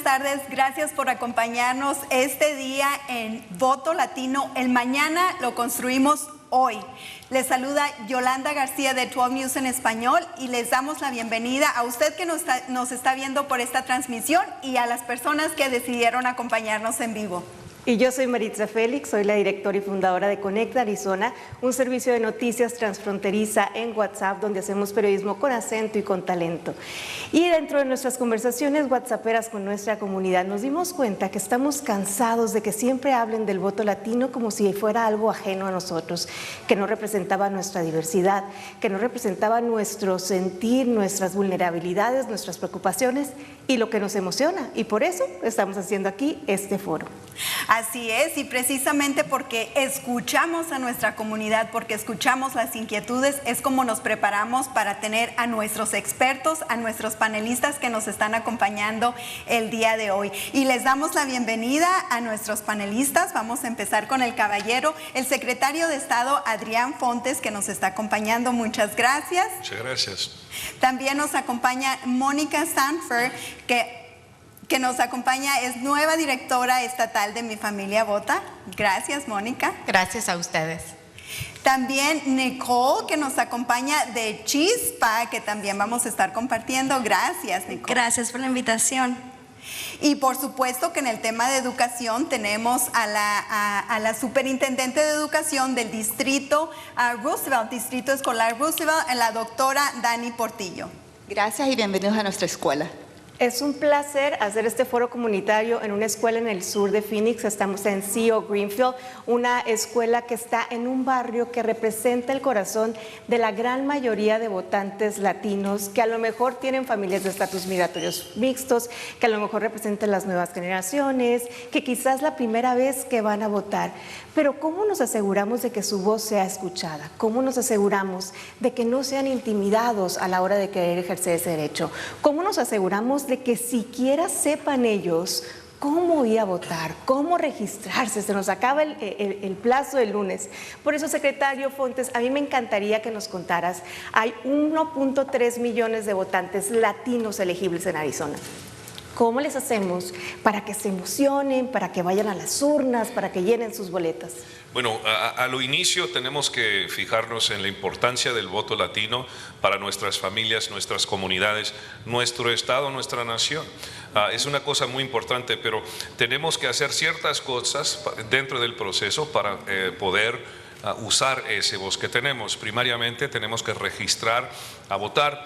tardes. Gracias por acompañarnos este día en Voto Latino. El mañana lo construimos hoy. Les saluda Yolanda García de 12 News en español y les damos la bienvenida a usted que nos está viendo por esta transmisión y a las personas que decidieron acompañarnos en vivo. Y yo soy Maritza Félix, soy la directora y fundadora de Conecta Arizona, un servicio de noticias transfronteriza en WhatsApp donde hacemos periodismo con acento y con talento. Y dentro de nuestras conversaciones whatsapperas con nuestra comunidad nos dimos cuenta que estamos cansados de que siempre hablen del voto latino como si fuera algo ajeno a nosotros, que no representaba nuestra diversidad, que no representaba nuestro sentir, nuestras vulnerabilidades, nuestras preocupaciones y lo que nos emociona. Y por eso estamos haciendo aquí este foro. Así es, y precisamente porque escuchamos a nuestra comunidad, porque escuchamos las inquietudes, es como nos preparamos para tener a nuestros expertos, a nuestros panelistas que nos están acompañando el día de hoy. Y les damos la bienvenida a nuestros panelistas. Vamos a empezar con el caballero, el secretario de Estado, Adrián Fontes, que nos está acompañando. Muchas gracias. Muchas gracias. También nos acompaña Mónica Sanfer, que nos acompaña, es nueva directora estatal de Mi Familia Vota. Gracias, Mónica. Gracias a ustedes. También Nicole, que nos acompaña de Chispa, que también vamos a estar compartiendo. Gracias, Nicole. Gracias por la invitación. Y por supuesto que en el tema de educación tenemos a la superintendente de educación del distrito Roosevelt, Distrito Escolar Roosevelt, la doctora Dani Portillo. Gracias y bienvenidos a nuestra escuela. Es un placer hacer este foro comunitario en una escuela en el sur de Phoenix. Estamos en C.O. Greenfield, una escuela que está en un barrio que representa el corazón de la gran mayoría de votantes latinos que a lo mejor tienen familias de estatus migratorios mixtos, que a lo mejor representan las nuevas generaciones, que quizás la primera vez que van a votar. Pero ¿cómo nos aseguramos de que su voz sea escuchada? ¿Cómo nos aseguramos de que no sean intimidados a la hora de querer ejercer ese derecho? ¿Cómo nos aseguramos de que siquiera sepan ellos cómo ir a votar, cómo registrarse? Se nos acaba el plazo del lunes. Por eso, secretario Fontes, a mí me encantaría que nos contaras, hay 1.3 millones de votantes latinos elegibles en Arizona. ¿Cómo les hacemos para que se emocionen, para que vayan a las urnas, para que llenen sus boletas? Bueno, a lo inicio tenemos que fijarnos en la importancia del voto latino para nuestras familias, nuestras comunidades, nuestro estado, nuestra nación. Es una cosa muy importante, pero tenemos que hacer ciertas cosas dentro del proceso para poder usar ese voz que tenemos. Primariamente tenemos que registrar a votar.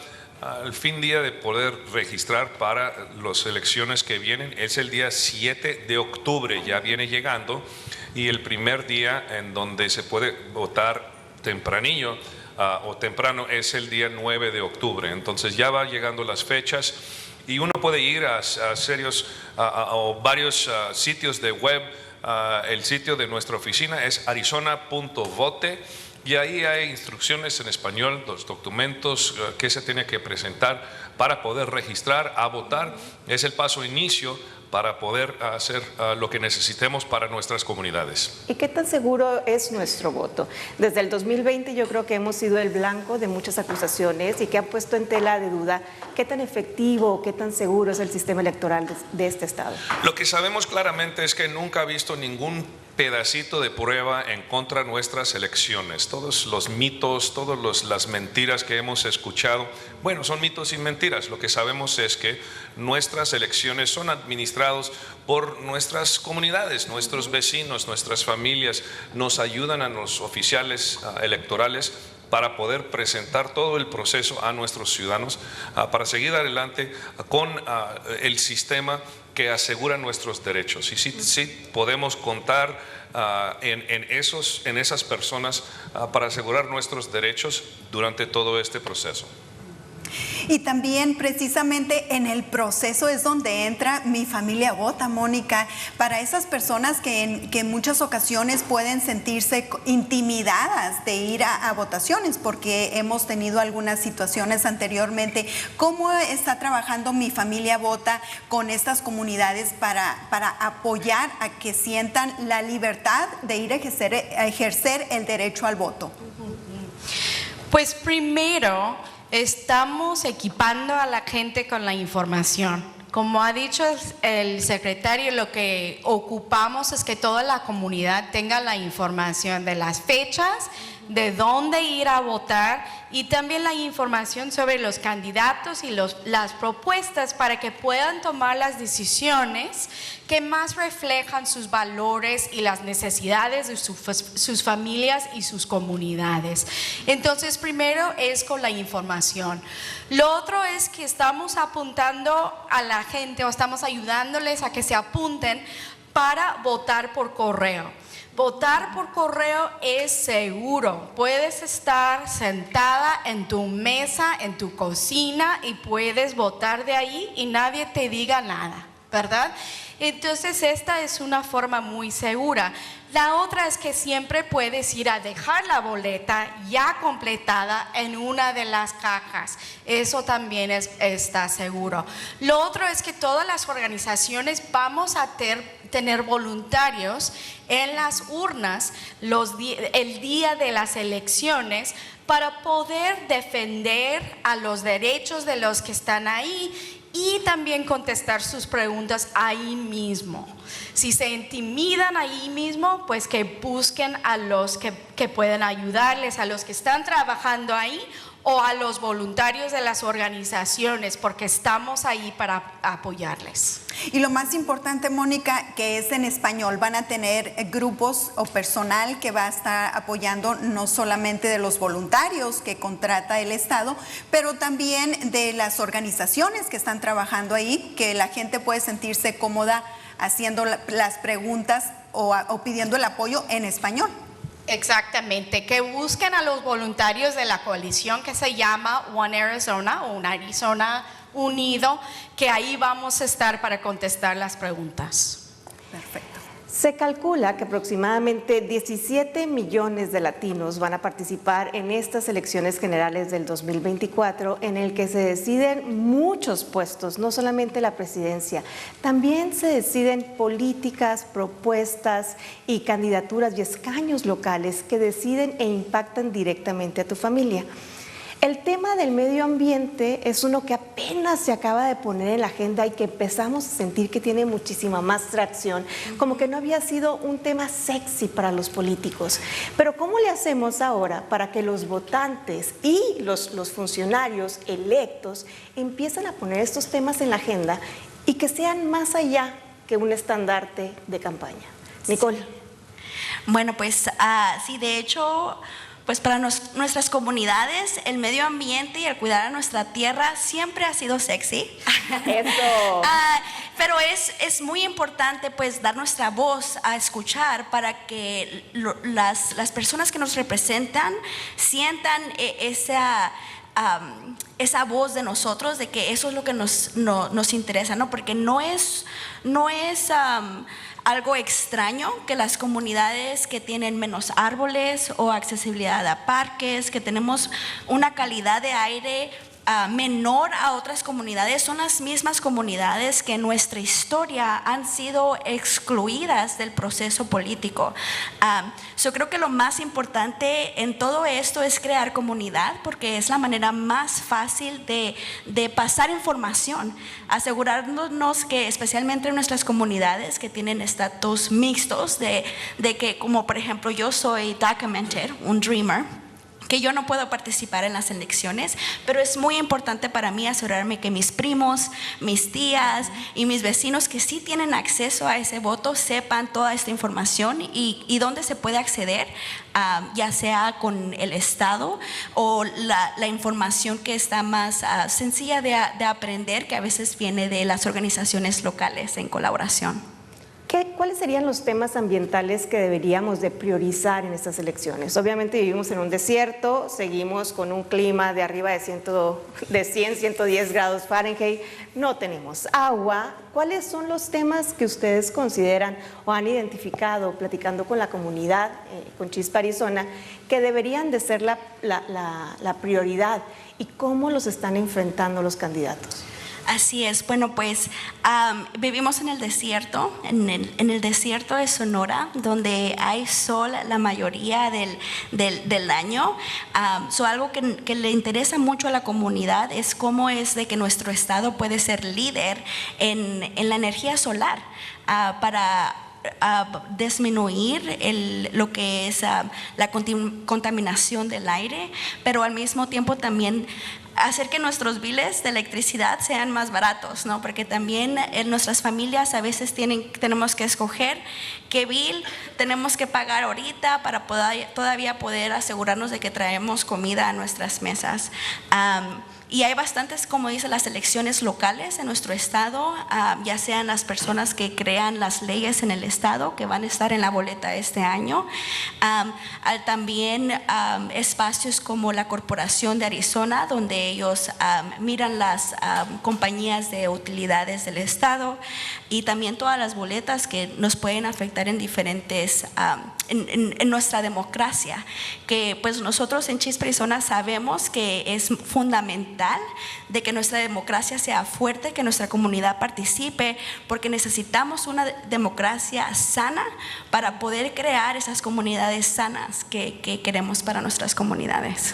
El fin día de poder registrar para las elecciones que vienen es el día 7 de octubre, ya viene llegando, y el primer día en donde se puede votar tempranillo o temprano es el día 9 de octubre. Entonces ya va llegando las fechas y uno puede ir a varios sitios de web. El sitio de nuestra oficina es arizona.vote. Y ahí hay instrucciones en español, los documentos que se tiene que presentar para poder registrar a votar. Es el paso inicio para poder hacer lo que necesitemos para nuestras comunidades. ¿Y qué tan seguro es nuestro voto? Desde el 2020 yo creo que hemos sido el blanco de muchas acusaciones y que han puesto en tela de duda qué tan efectivo, qué tan seguro es el sistema electoral de este estado. Lo que sabemos claramente es que nunca ha visto ningún pedacito de prueba en contra de nuestras elecciones. Todos los mitos, todas las mentiras que hemos escuchado, bueno, son mitos y mentiras. Lo que sabemos es que nuestras elecciones son administrados por nuestras comunidades, nuestros vecinos, nuestras familias, nos ayudan a los oficiales electorales para poder presentar todo el proceso a nuestros ciudadanos para seguir adelante con el sistema que asegura nuestros derechos. Y sí podemos contar en esas personas para asegurar nuestros derechos durante todo este proceso. Y también precisamente en el proceso es donde entra Mi Familia Vota, Mónica, para esas personas que en muchas ocasiones pueden sentirse intimidadas de ir a votaciones porque hemos tenido algunas situaciones anteriormente. ¿Cómo está trabajando Mi Familia Vota con estas comunidades para apoyar a que sientan la libertad de ir a ejercer el derecho al voto? Pues primero estamos equipando a la gente con la información. Como ha dicho el secretario, lo que ocupamos es que toda la comunidad tenga la información de las fechas, de dónde ir a votar y también la información sobre los candidatos y las propuestas para que puedan tomar las decisiones que más reflejan sus valores y las necesidades de sus familias y sus comunidades. Entonces, primero es con la información. Lo otro es que estamos apuntando a la gente o estamos ayudándoles a que se apunten para votar por correo. Votar por correo es seguro. Puedes estar sentada en tu mesa, en tu cocina y puedes votar de ahí y nadie te diga nada, ¿verdad? Entonces esta es una forma muy segura. La otra es que siempre puedes ir a dejar la boleta ya completada en una de las cajas. Eso también está seguro. Lo otro es que todas las organizaciones vamos a tener voluntarios en las urnas el día de las elecciones para poder defender a los derechos de los que están ahí y también contestar sus preguntas ahí mismo. Si se intimidan ahí mismo, pues que busquen a los que pueden ayudarles, a los que están trabajando ahí o a los voluntarios de las organizaciones, porque estamos ahí para apoyarles. Y lo más importante, Mónica, que es en español. Van a tener grupos o personal que va a estar apoyando no solamente de los voluntarios que contrata el Estado, pero también de las organizaciones que están trabajando ahí, que la gente puede sentirse cómoda haciendo las preguntas o pidiendo el apoyo en español. Exactamente, que busquen a los voluntarios de la coalición que se llama One Arizona o Un Arizona Unido, que ahí vamos a estar para contestar las preguntas. Perfecto. Se calcula que aproximadamente 17 millones de latinos van a participar en estas elecciones generales del 2024, en el que se deciden muchos puestos, no solamente la presidencia, también se deciden políticas, propuestas y candidaturas y escaños locales que deciden e impactan directamente a tu familia. El tema del medio ambiente es uno que apenas se acaba de poner en la agenda y que empezamos a sentir que tiene muchísima más tracción, como que no había sido un tema sexy para los políticos. Pero ¿cómo le hacemos ahora para que los votantes y los funcionarios electos empiecen a poner estos temas en la agenda y que sean más allá que un estandarte de campaña? Nicole. Bueno, pues sí, de hecho, pues para nuestras comunidades, el medio ambiente y el cuidar a nuestra tierra siempre ha sido sexy. Eso. Pero es muy importante pues dar nuestra voz a escuchar para que las personas que nos representan sientan esa voz de nosotros, de que eso es lo que nos interesa, ¿no? Porque no es algo extraño que las comunidades que tienen menos árboles o accesibilidad a parques, que tenemos una calidad de aire menor a otras comunidades, son las mismas comunidades que en nuestra historia han sido excluidas del proceso político. Yo creo que lo más importante en todo esto es crear comunidad, porque es la manera más fácil de pasar información, asegurarnos que especialmente en nuestras comunidades que tienen estatus mixtos, de que, como por ejemplo yo soy documented, un dreamer, que yo no puedo participar en las elecciones, pero es muy importante para mí asegurarme que mis primos, mis tías y mis vecinos que sí tienen acceso a ese voto sepan toda esta información y dónde se puede acceder, ya sea con el Estado o la información que está más sencilla de aprender, que a veces viene de las organizaciones locales en colaboración. ¿Cuáles serían los temas ambientales que deberíamos de priorizar en estas elecciones? Obviamente vivimos en un desierto, seguimos con un clima de arriba de 100, 110 grados Fahrenheit, no tenemos agua. ¿Cuáles son los temas que ustedes consideran o han identificado platicando con la comunidad, con Chispa Arizona, que deberían de ser la prioridad y cómo los están enfrentando los candidatos? Así es. Bueno, pues vivimos en el desierto, en el desierto de Sonora, donde hay sol la mayoría del año. Algo que le interesa mucho a la comunidad es cómo es de que nuestro estado puede ser líder en la energía solar para disminuir lo que es la contaminación del aire, pero al mismo tiempo también hacer que nuestros biles de electricidad sean más baratos, ¿no? Porque también en nuestras familias a veces tenemos que escoger qué bill tenemos que pagar ahorita para todavía poder asegurarnos de que traemos comida a nuestras mesas. Y hay bastantes, como dice, las elecciones locales en nuestro estado, ya sean las personas que crean las leyes en el estado, que van a estar en la boleta este año. También espacios como la Corporación de Arizona, donde ellos miran las compañías de utilidades del estado, y también todas las boletas que nos pueden afectar en diferentes, en nuestra democracia, que pues nosotros en Chispa, Arizona sabemos que es fundamental de que nuestra democracia sea fuerte, que nuestra comunidad participe, porque necesitamos una democracia sana para poder crear esas comunidades sanas que queremos para nuestras comunidades.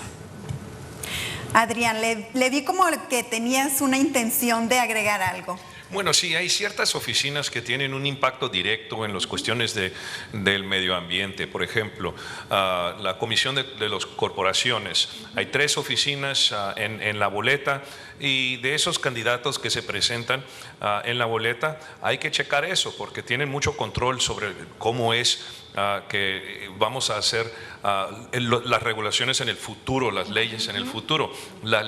Adrián, le vi como que tenías una intención de agregar algo. Bueno, sí, hay ciertas oficinas que tienen un impacto directo en las cuestiones del medio ambiente. Por ejemplo, la Comisión de las Corporaciones. Hay 3 oficinas en la boleta, y de esos candidatos que se presentan en la boleta hay que checar eso, porque tienen mucho control sobre cómo es que vamos a hacer las regulaciones en el futuro, las leyes en el futuro. La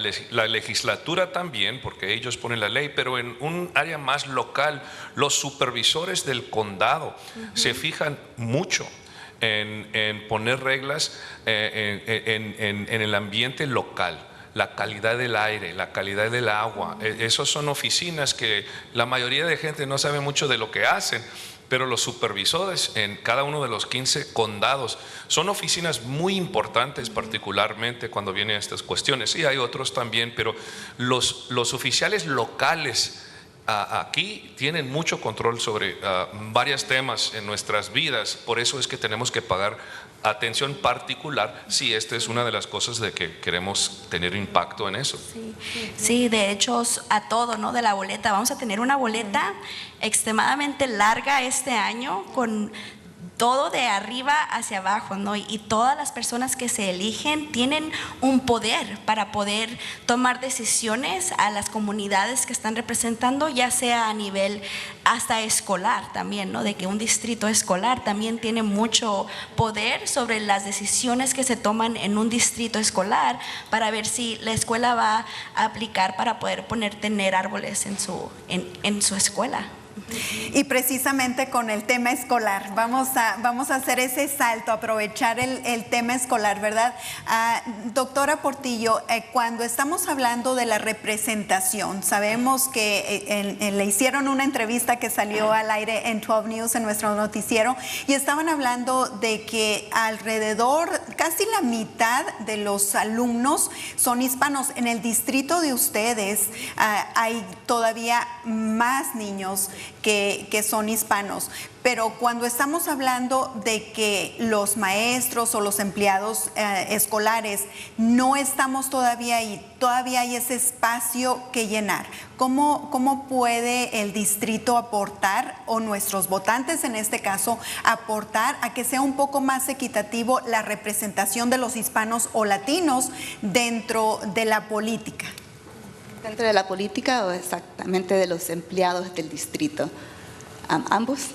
legislatura también, porque ellos ponen la ley, pero en un área más local, los supervisores del condado se fijan mucho en poner reglas en el ambiente local. La calidad del aire, la calidad del agua. Esas son oficinas que la mayoría de gente no sabe mucho de lo que hacen, pero los supervisores en cada uno de los 15 condados son oficinas muy importantes, particularmente cuando vienen estas cuestiones. Sí, hay otros también, pero los oficiales locales aquí tienen mucho control sobre varios temas en nuestras vidas. Por eso es que tenemos que pagar atención particular si esta es una de las cosas de que queremos tener impacto en eso. Sí, de hecho, a todo, ¿no? De la boleta, vamos a tener una boleta extremadamente larga este año, con todo de arriba hacia abajo, ¿no? Y todas las personas que se eligen tienen un poder para poder tomar decisiones a las comunidades que están representando, ya sea a nivel hasta escolar también, ¿no? De que un distrito escolar también tiene mucho poder sobre las decisiones que se toman en un distrito escolar, para ver si la escuela va a aplicar para poder tener árboles en su escuela. Y precisamente con el tema escolar, vamos a hacer ese salto, aprovechar el tema escolar, ¿verdad? Doctora Portillo, cuando estamos hablando de la representación, sabemos que le hicieron una entrevista que salió al aire en 12 News, en nuestro noticiero, y estaban hablando de que alrededor, casi la mitad de los alumnos son hispanos. En el distrito de ustedes hay todavía más niños que son hispanos, pero cuando estamos hablando de que los maestros o los empleados escolares no estamos todavía ahí, todavía hay ese espacio que llenar. ¿Cómo puede el distrito aportar, o nuestros votantes en este caso, aportar a que sea un poco más equitativo la representación de los hispanos o latinos dentro de la política? ¿Dentro de la política o exactamente de los empleados del distrito? ¿Ambos?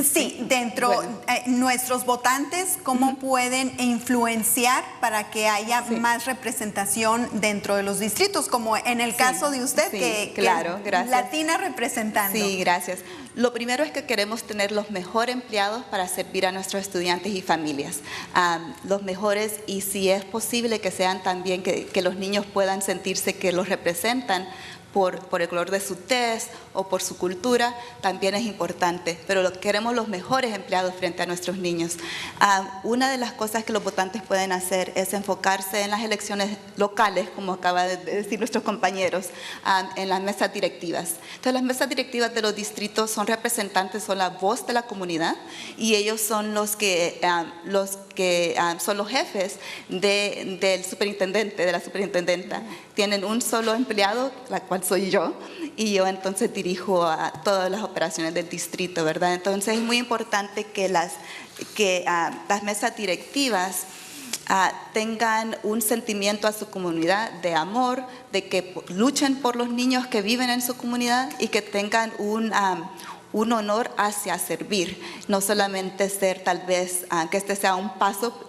Sí, dentro, bueno, nuestros votantes, ¿cómo pueden influenciar para que haya más representación dentro de los distritos? Como en el caso de usted, claro, que es latina representando. Sí, gracias. Lo primero es que queremos tener los mejores empleados para servir a nuestros estudiantes y familias. Los mejores, y si es posible que sean también, que los niños puedan sentirse que los representan, por el color de su tez o por su cultura, también es importante, pero queremos los mejores empleados frente a nuestros niños. Una de las cosas que los votantes pueden hacer es enfocarse en las elecciones locales, como acaba de decir nuestros compañeros, en las mesas directivas. Entonces, las mesas directivas de los distritos son representantes, son la voz de la comunidad, y ellos son los que son los jefes del superintendente, de la superintendenta. Tienen un solo empleado, la cual soy yo, y yo entonces dirijo a todas las operaciones del distrito, ¿verdad? Entonces es muy importante que las mesas directivas tengan un sentimiento a su comunidad de amor, de que luchen por los niños que viven en su comunidad y que tengan un honor hacia servir, no solamente ser tal vez que este sea un paso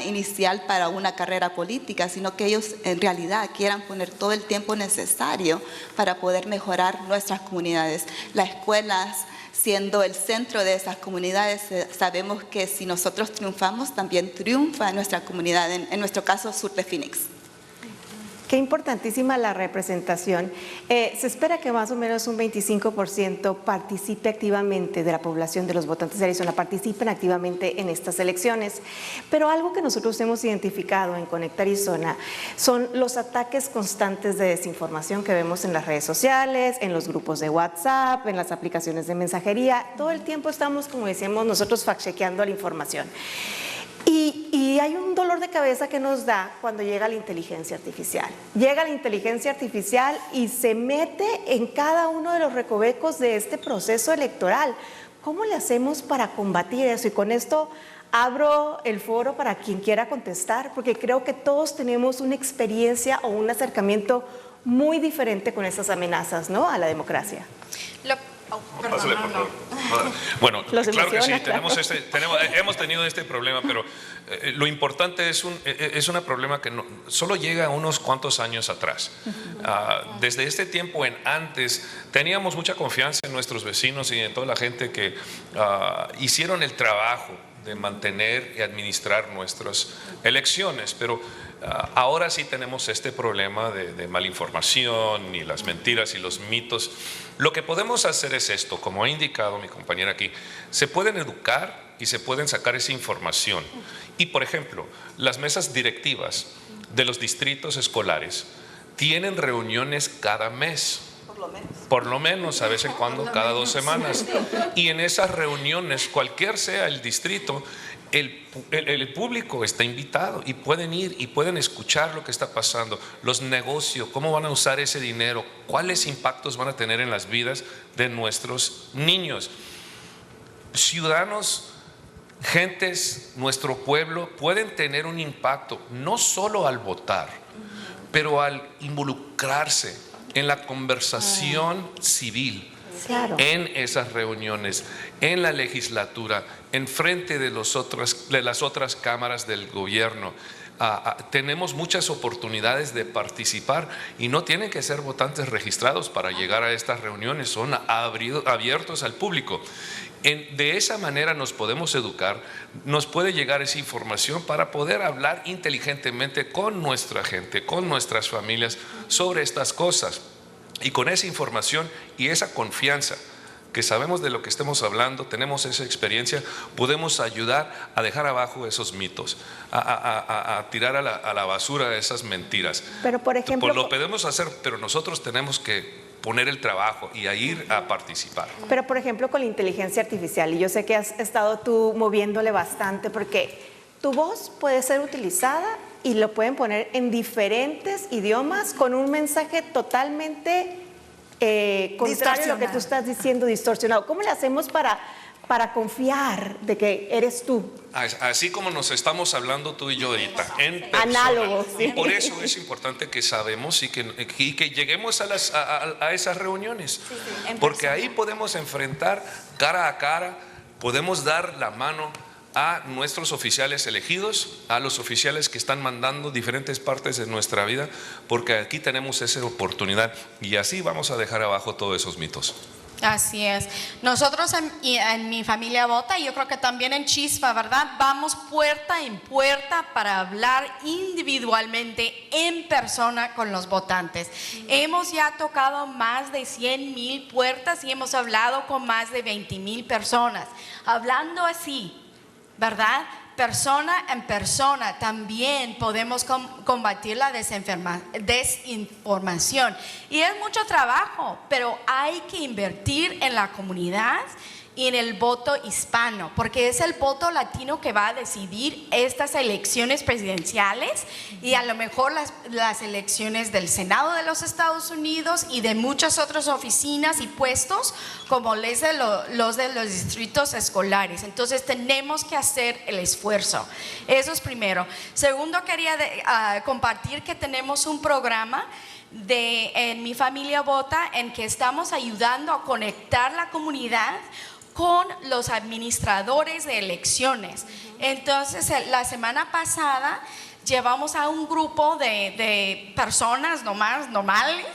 inicial para una carrera política, sino que ellos en realidad quieran poner todo el tiempo necesario para poder mejorar nuestras comunidades. Las escuelas, siendo el centro de esas comunidades, sabemos que si nosotros triunfamos, también triunfa nuestra comunidad, en nuestro caso, sur de Phoenix. Qué importantísima la representación. Se espera que más o menos un 25% participe activamente de la población de los votantes de Arizona, participen activamente en estas elecciones. Pero algo que nosotros hemos identificado en Conecta Arizona son los ataques constantes de desinformación que vemos en las redes sociales, en los grupos de WhatsApp, en las aplicaciones de mensajería. Todo el tiempo estamos, como decíamos nosotros, fact-chequeando la información. Y hay un dolor de cabeza que nos da cuando llega la inteligencia artificial. Llega la inteligencia artificial y se mete en cada uno de los recovecos de este proceso electoral. ¿Cómo le hacemos para combatir eso? Y con esto abro el foro para quien quiera contestar, porque creo que todos tenemos una experiencia o un acercamiento muy diferente con esas amenazas, ¿no?, a la democracia. Pásale, por favor. Bueno, claro que sí, hemos tenido este problema, pero lo importante es un problema que solo llega unos cuantos años atrás. Desde este tiempo en antes teníamos mucha confianza en nuestros vecinos y en toda la gente que hicieron el trabajo de mantener y administrar nuestras elecciones, pero ahora sí tenemos este problema de malinformación y las mentiras y los mitos. Lo que podemos hacer es esto, como ha indicado mi compañera aquí, se pueden educar y se pueden sacar esa información. Y por ejemplo, las mesas directivas de los distritos escolares tienen reuniones cada mes. Por lo menos, a veces en cuando, cada 2 semanas. Y en esas reuniones, cualquier sea el distrito, el público está invitado y pueden ir y pueden escuchar lo que está pasando, los negocios, cómo van a usar ese dinero, cuáles impactos van a tener en las vidas de nuestros niños. Ciudadanos, gentes, nuestro pueblo pueden tener un impacto no solo al votar, pero al involucrarse en la conversación civil, claro, en esas reuniones, en la legislatura, en frente de las otras cámaras del gobierno. Tenemos muchas oportunidades de participar y no tienen que ser votantes registrados para llegar a estas reuniones, son abiertos al público. De esa manera nos podemos educar, nos puede llegar esa información para poder hablar inteligentemente con nuestra gente, con nuestras familias sobre estas cosas. Y con esa información y esa confianza que sabemos de lo que estemos hablando, tenemos esa experiencia, podemos ayudar a dejar abajo esos mitos, a tirar a la basura esas mentiras. Pero por ejemplo, pues lo podemos hacer, pero nosotros tenemos que poner el trabajo y a ir a participar. Pero por ejemplo con la inteligencia artificial, y yo sé que has estado tú moviéndole bastante, porque tu voz puede ser utilizada y lo pueden poner en diferentes idiomas con un mensaje totalmente contrario a lo que tú estás diciendo, distorsionado. ¿Cómo le hacemos para confiar de que eres tú? Así como nos estamos hablando tú y yo ahorita, en persona. Análogo, sí. Y por eso es importante que sabemos y que lleguemos a esas reuniones, sí, porque ahí podemos enfrentar cara a cara, podemos dar la mano a nuestros oficiales elegidos, a los oficiales que están mandando diferentes partes de nuestra vida, porque aquí tenemos esa oportunidad y así vamos a dejar abajo todos esos mitos. Así es. Nosotros en mi familia Vota, y yo creo que también en Chispa, ¿verdad? Vamos puerta en puerta para hablar individualmente, en persona con los votantes. Hemos ya tocado más de 100,000 puertas y hemos hablado con más de 20,000 personas. Hablando así, ¿verdad? Persona en persona también podemos combatir la desinformación. Y es mucho trabajo, pero hay que invertir en la comunidad y en el voto hispano, porque es el voto latino que va a decidir estas elecciones presidenciales y a lo mejor las elecciones del Senado de los Estados Unidos y de muchas otras oficinas y puestos como los de los distritos escolares. Entonces tenemos que hacer el esfuerzo. Eso es primero. Segundo, quería compartir que tenemos un programa en Mi Familia Vota en que estamos ayudando a conectar la comunidad con los administradores de elecciones. Entonces, la semana pasada llevamos a un grupo de personas normales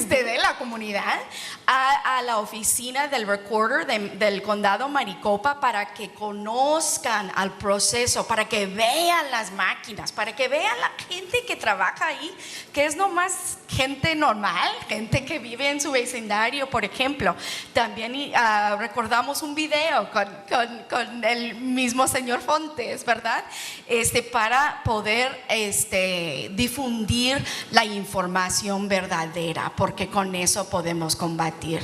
de la comunidad a la oficina del recorder del condado Maricopa para que conozcan al proceso, para que vean las máquinas, para que vean la gente que trabaja ahí, que es nomás gente normal, gente que vive en su vecindario, por ejemplo. También recordamos un video con el mismo señor Fontes, ¿verdad? Para poder difundir la información verdadera, porque con eso podemos combatir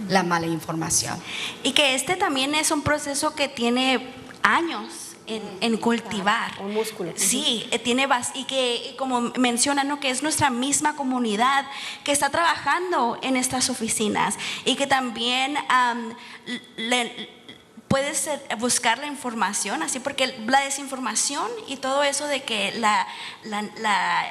la mala información. Y que también es un proceso que tiene años en cultivar. Un músculo. Sí, y que como mencionan, ¿no? Que es nuestra misma comunidad que está trabajando en estas oficinas y que también puedes buscar la información, así, porque la desinformación y todo eso de que la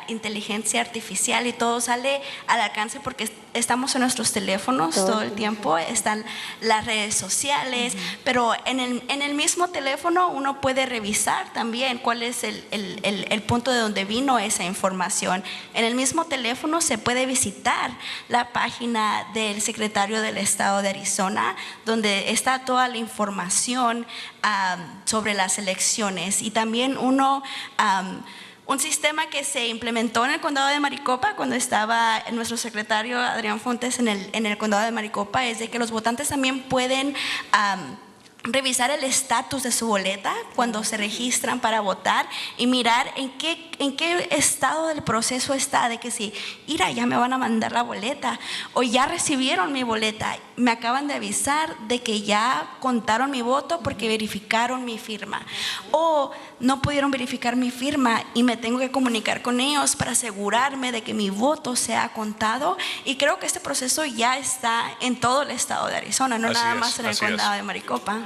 inteligencia artificial y todo sale al alcance porque estamos en nuestros teléfonos todo el tiempo, están las redes sociales, pero en el mismo teléfono uno puede revisar también cuál es el punto de donde vino esa información. En el mismo teléfono se puede visitar la página del secretario del estado de Arizona, donde está toda la información sobre las elecciones, y también un sistema que se implementó en el condado de Maricopa cuando estaba nuestro secretario Adrián Fontes en el condado de Maricopa, es de que los votantes también pueden revisar el estatus de su boleta cuando se registran para votar y mirar en qué estado del proceso está, de que si, mira, ya me van a mandar la boleta, o ya recibieron mi boleta, me acaban de avisar de que ya contaron mi voto porque verificaron mi firma, o no pudieron verificar mi firma y me tengo que comunicar con ellos para asegurarme de que mi voto sea contado. Y creo que este proceso ya está en todo el estado de Arizona, no nada más en el condado de Maricopa.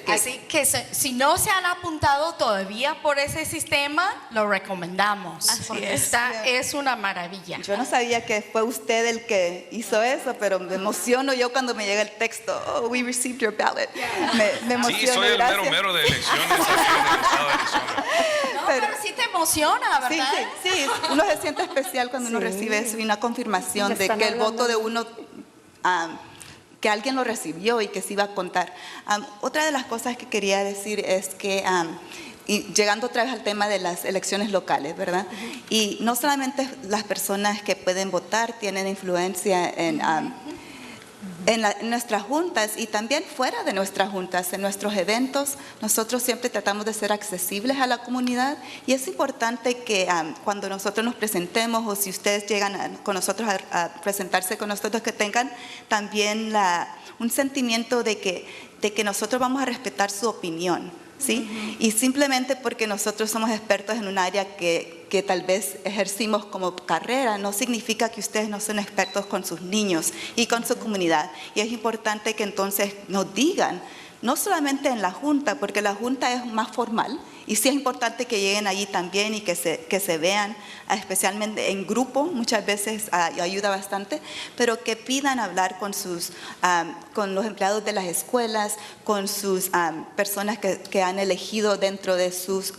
Así que si no se han apuntado todavía por ese sistema, lo recomendamos. Porque es una maravilla. Yo no sabía que fue usted el que hizo eso, pero me emociono yo cuando me llega el texto. Oh, we received your ballot. Me emociono. Sí, soy el mero de elecciones aquí en el estado de Arizona. Pero sí te emociona, ¿verdad? Sí, uno se siente especial cuando uno recibe eso y una confirmación de que el voto de uno, que alguien lo recibió y que se iba a contar. Otra de las cosas que quería decir es que, y llegando otra vez al tema de las elecciones locales, ¿verdad? Y no solamente las personas que pueden votar tienen influencia en nuestras juntas, y también fuera de nuestras juntas, en nuestros eventos. Nosotros siempre tratamos de ser accesibles a la comunidad, y es importante que cuando nosotros nos presentemos, o si ustedes llegan con nosotros a presentarse con nosotros, que tengan también un sentimiento de que nosotros vamos a respetar su opinión, ¿sí? Y simplemente porque nosotros somos expertos en un área que tal vez ejercimos como carrera, no significa que ustedes no son expertos con sus niños y con su comunidad. Y es importante que entonces nos digan, no solamente en la junta, porque la junta es más formal, y sí es importante que lleguen allí también y que se vean, especialmente en grupo, muchas veces ayuda bastante, pero que pidan hablar con los empleados de las escuelas, con sus personas que han elegido dentro de sus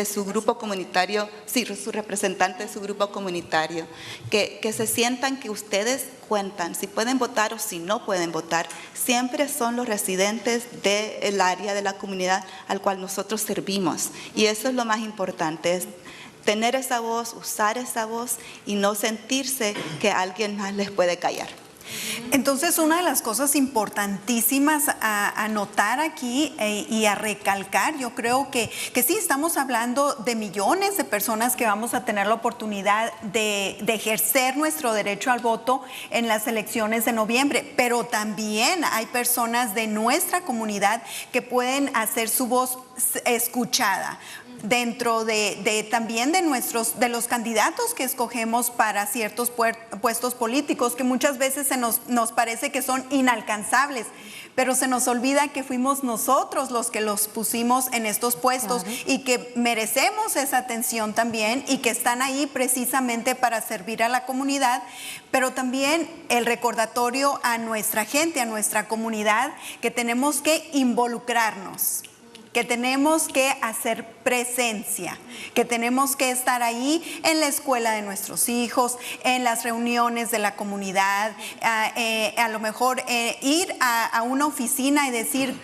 su grupo comunitario, sí, su representante de su grupo comunitario, que se sientan que ustedes cuentan, si pueden votar o si no pueden votar, siempre son los residentes del área de la comunidad al cual nosotros servimos, y eso es lo más importante, es tener esa voz, usar esa voz y no sentirse que alguien más les puede callar. Entonces, una de las cosas importantísimas a notar aquí y a recalcar, yo creo que sí estamos hablando de millones de personas que vamos a tener la oportunidad de ejercer nuestro derecho al voto en las elecciones de noviembre, pero también hay personas de nuestra comunidad que pueden hacer su voz escuchada dentro también de los candidatos que escogemos para ciertos puestos políticos, que muchas veces nos parece que son inalcanzables, pero se nos olvida que fuimos nosotros los que los pusimos en estos puestos, claro, y que merecemos esa atención también y que están ahí precisamente para servir a la comunidad, pero también el recordatorio a nuestra gente, a nuestra comunidad, que tenemos que involucrarnos, que tenemos que hacer presencia, que tenemos que estar ahí en la escuela de nuestros hijos, en las reuniones de la comunidad, a lo mejor ir a una oficina y decir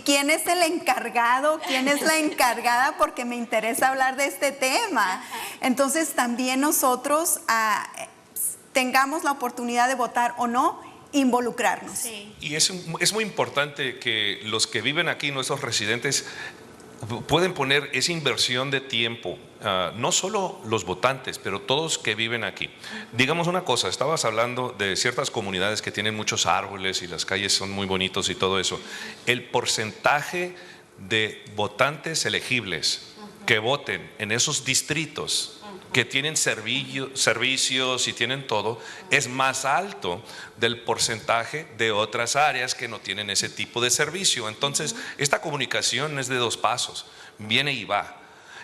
quién es el encargado, quién es la encargada, porque me interesa hablar de este tema. Entonces también nosotros tengamos la oportunidad de votar o no, involucrarnos. Sí. Y es muy importante que los que viven aquí, nuestros residentes, pueden poner esa inversión de tiempo, no solo los votantes, pero todos que viven aquí. Digamos una cosa, estabas hablando de ciertas comunidades que tienen muchos árboles y las calles son muy bonitos y todo eso. El porcentaje de votantes elegibles que voten en esos distritos que tienen servicios y tienen todo, es más alto del porcentaje de otras áreas que no tienen ese tipo de servicio. Entonces, esta comunicación es de dos pasos, viene y va.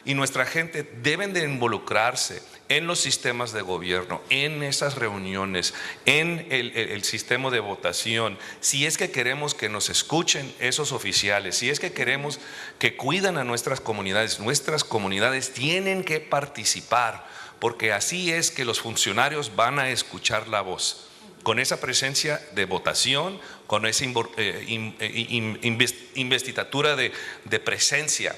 Y nuestra gente deben de involucrarse en los sistemas de gobierno, en esas reuniones, en el sistema de votación. Si es que queremos que nos escuchen esos oficiales, si es que queremos que cuidan a nuestras comunidades tienen que participar, porque así es que los funcionarios van a escuchar la voz. Con esa presencia de votación, con esa investidura de presencia.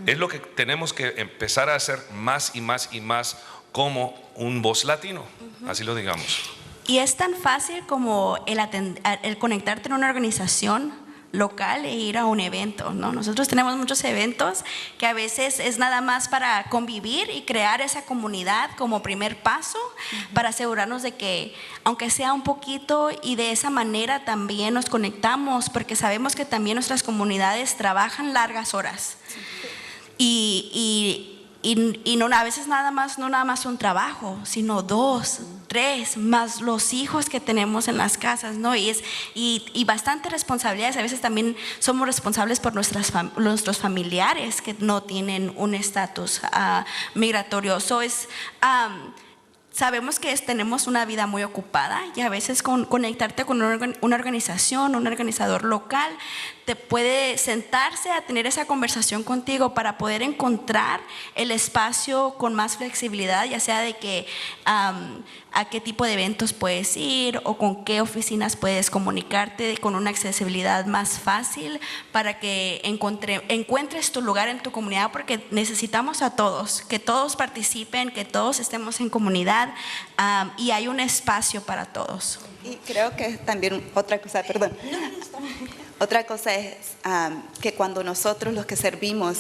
Es lo que tenemos que empezar a hacer más y más y más como un voz latino, así lo digamos. Y es tan fácil como el conectarte en una organización local e ir a un evento, ¿no? Nosotros tenemos muchos eventos que a veces es nada más para convivir y crear esa comunidad como primer paso, para asegurarnos de que, aunque sea un poquito, y de esa manera también nos conectamos, porque sabemos que también nuestras comunidades trabajan largas horas. Y no, a veces no nada más un trabajo, sino 2, 3, más los hijos que tenemos en las casas, ¿no? Y bastante responsabilidades. A veces también somos responsables por nuestros familiares que no tienen un estatus migratorio. Sabemos que tenemos una vida muy ocupada y a veces conectarte con una organización, un organizador local, te puede sentarse a tener esa conversación contigo para poder encontrar el espacio con más flexibilidad, ya sea de que a qué tipo de eventos puedes ir o con qué oficinas puedes comunicarte con una accesibilidad más fácil para que encuentres tu lugar en tu comunidad, porque necesitamos a todos, que todos participen, que todos estemos en comunidad, y hay un espacio para todos. Y creo que también otra cosa es que cuando nosotros los que servimos,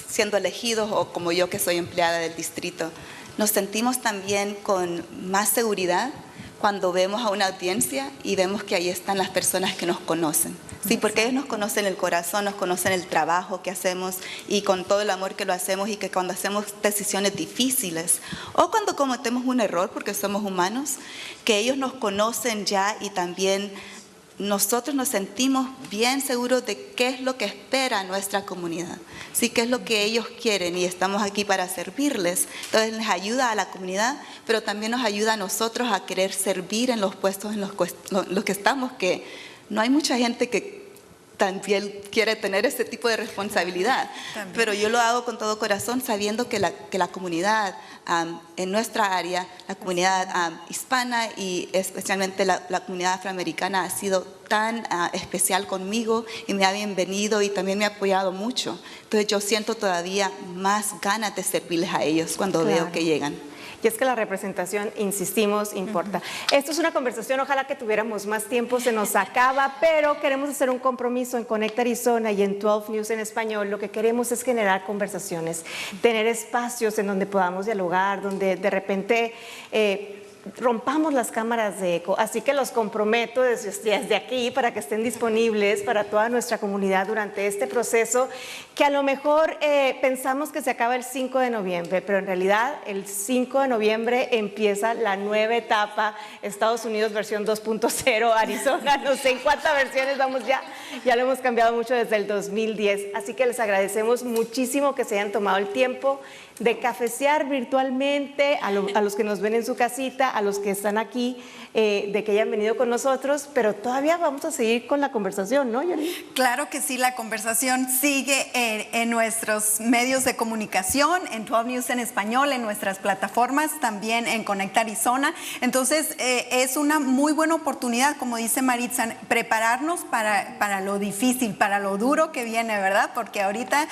siendo elegidos, o como yo que soy empleada del distrito, nos sentimos también con más seguridad cuando vemos a una audiencia y vemos que ahí están las personas que nos conocen. Sí, porque ellos nos conocen el corazón, nos conocen el trabajo que hacemos y con todo el amor que lo hacemos, y que cuando hacemos decisiones difíciles o cuando cometemos un error, porque somos humanos, que ellos nos conocen ya, y también nosotros nos sentimos bien seguros de qué es lo que espera nuestra comunidad, sí, qué es lo que ellos quieren, y estamos aquí para servirles. Entonces les ayuda a la comunidad, pero también nos ayuda a nosotros a querer servir en los puestos en los que estamos, que no hay mucha gente que también quiere tener ese tipo de responsabilidad. También. Pero yo lo hago con todo corazón, sabiendo que la comunidad en nuestra área, la comunidad hispana y especialmente la comunidad afroamericana ha sido tan especial conmigo y me ha bienvenido y también me ha apoyado mucho. Entonces yo siento todavía más ganas de servirles a ellos cuando veo que llegan. Y es que la representación, insistimos, importa. Esto es una conversación, ojalá que tuviéramos más tiempo, se nos acaba, pero queremos hacer un compromiso en Conecta Arizona y en 12 News en español. Lo que queremos es generar conversaciones, tener espacios en donde podamos dialogar, donde de repente rompamos las cámaras de eco, así que los comprometo desde aquí para que estén disponibles para toda nuestra comunidad durante este proceso, que a lo mejor pensamos que se acaba el 5 de noviembre, pero en realidad el 5 de noviembre empieza la nueva etapa, Estados Unidos versión 2.0, Arizona, no sé en cuántas versiones vamos ya lo hemos cambiado mucho desde el 2010, así que les agradecemos muchísimo que se hayan tomado el tiempo de cafecear virtualmente, a los que nos ven en su casita, a los que están aquí, de que hayan venido con nosotros, pero todavía vamos a seguir con la conversación, ¿no, Yoli? Claro que sí, la conversación sigue en nuestros medios de comunicación, en 12 News en español, en nuestras plataformas, también en Conecta Arizona. Entonces, es una muy buena oportunidad, como dice Maritza, prepararnos para lo difícil, para lo duro que viene, ¿verdad? Porque ahorita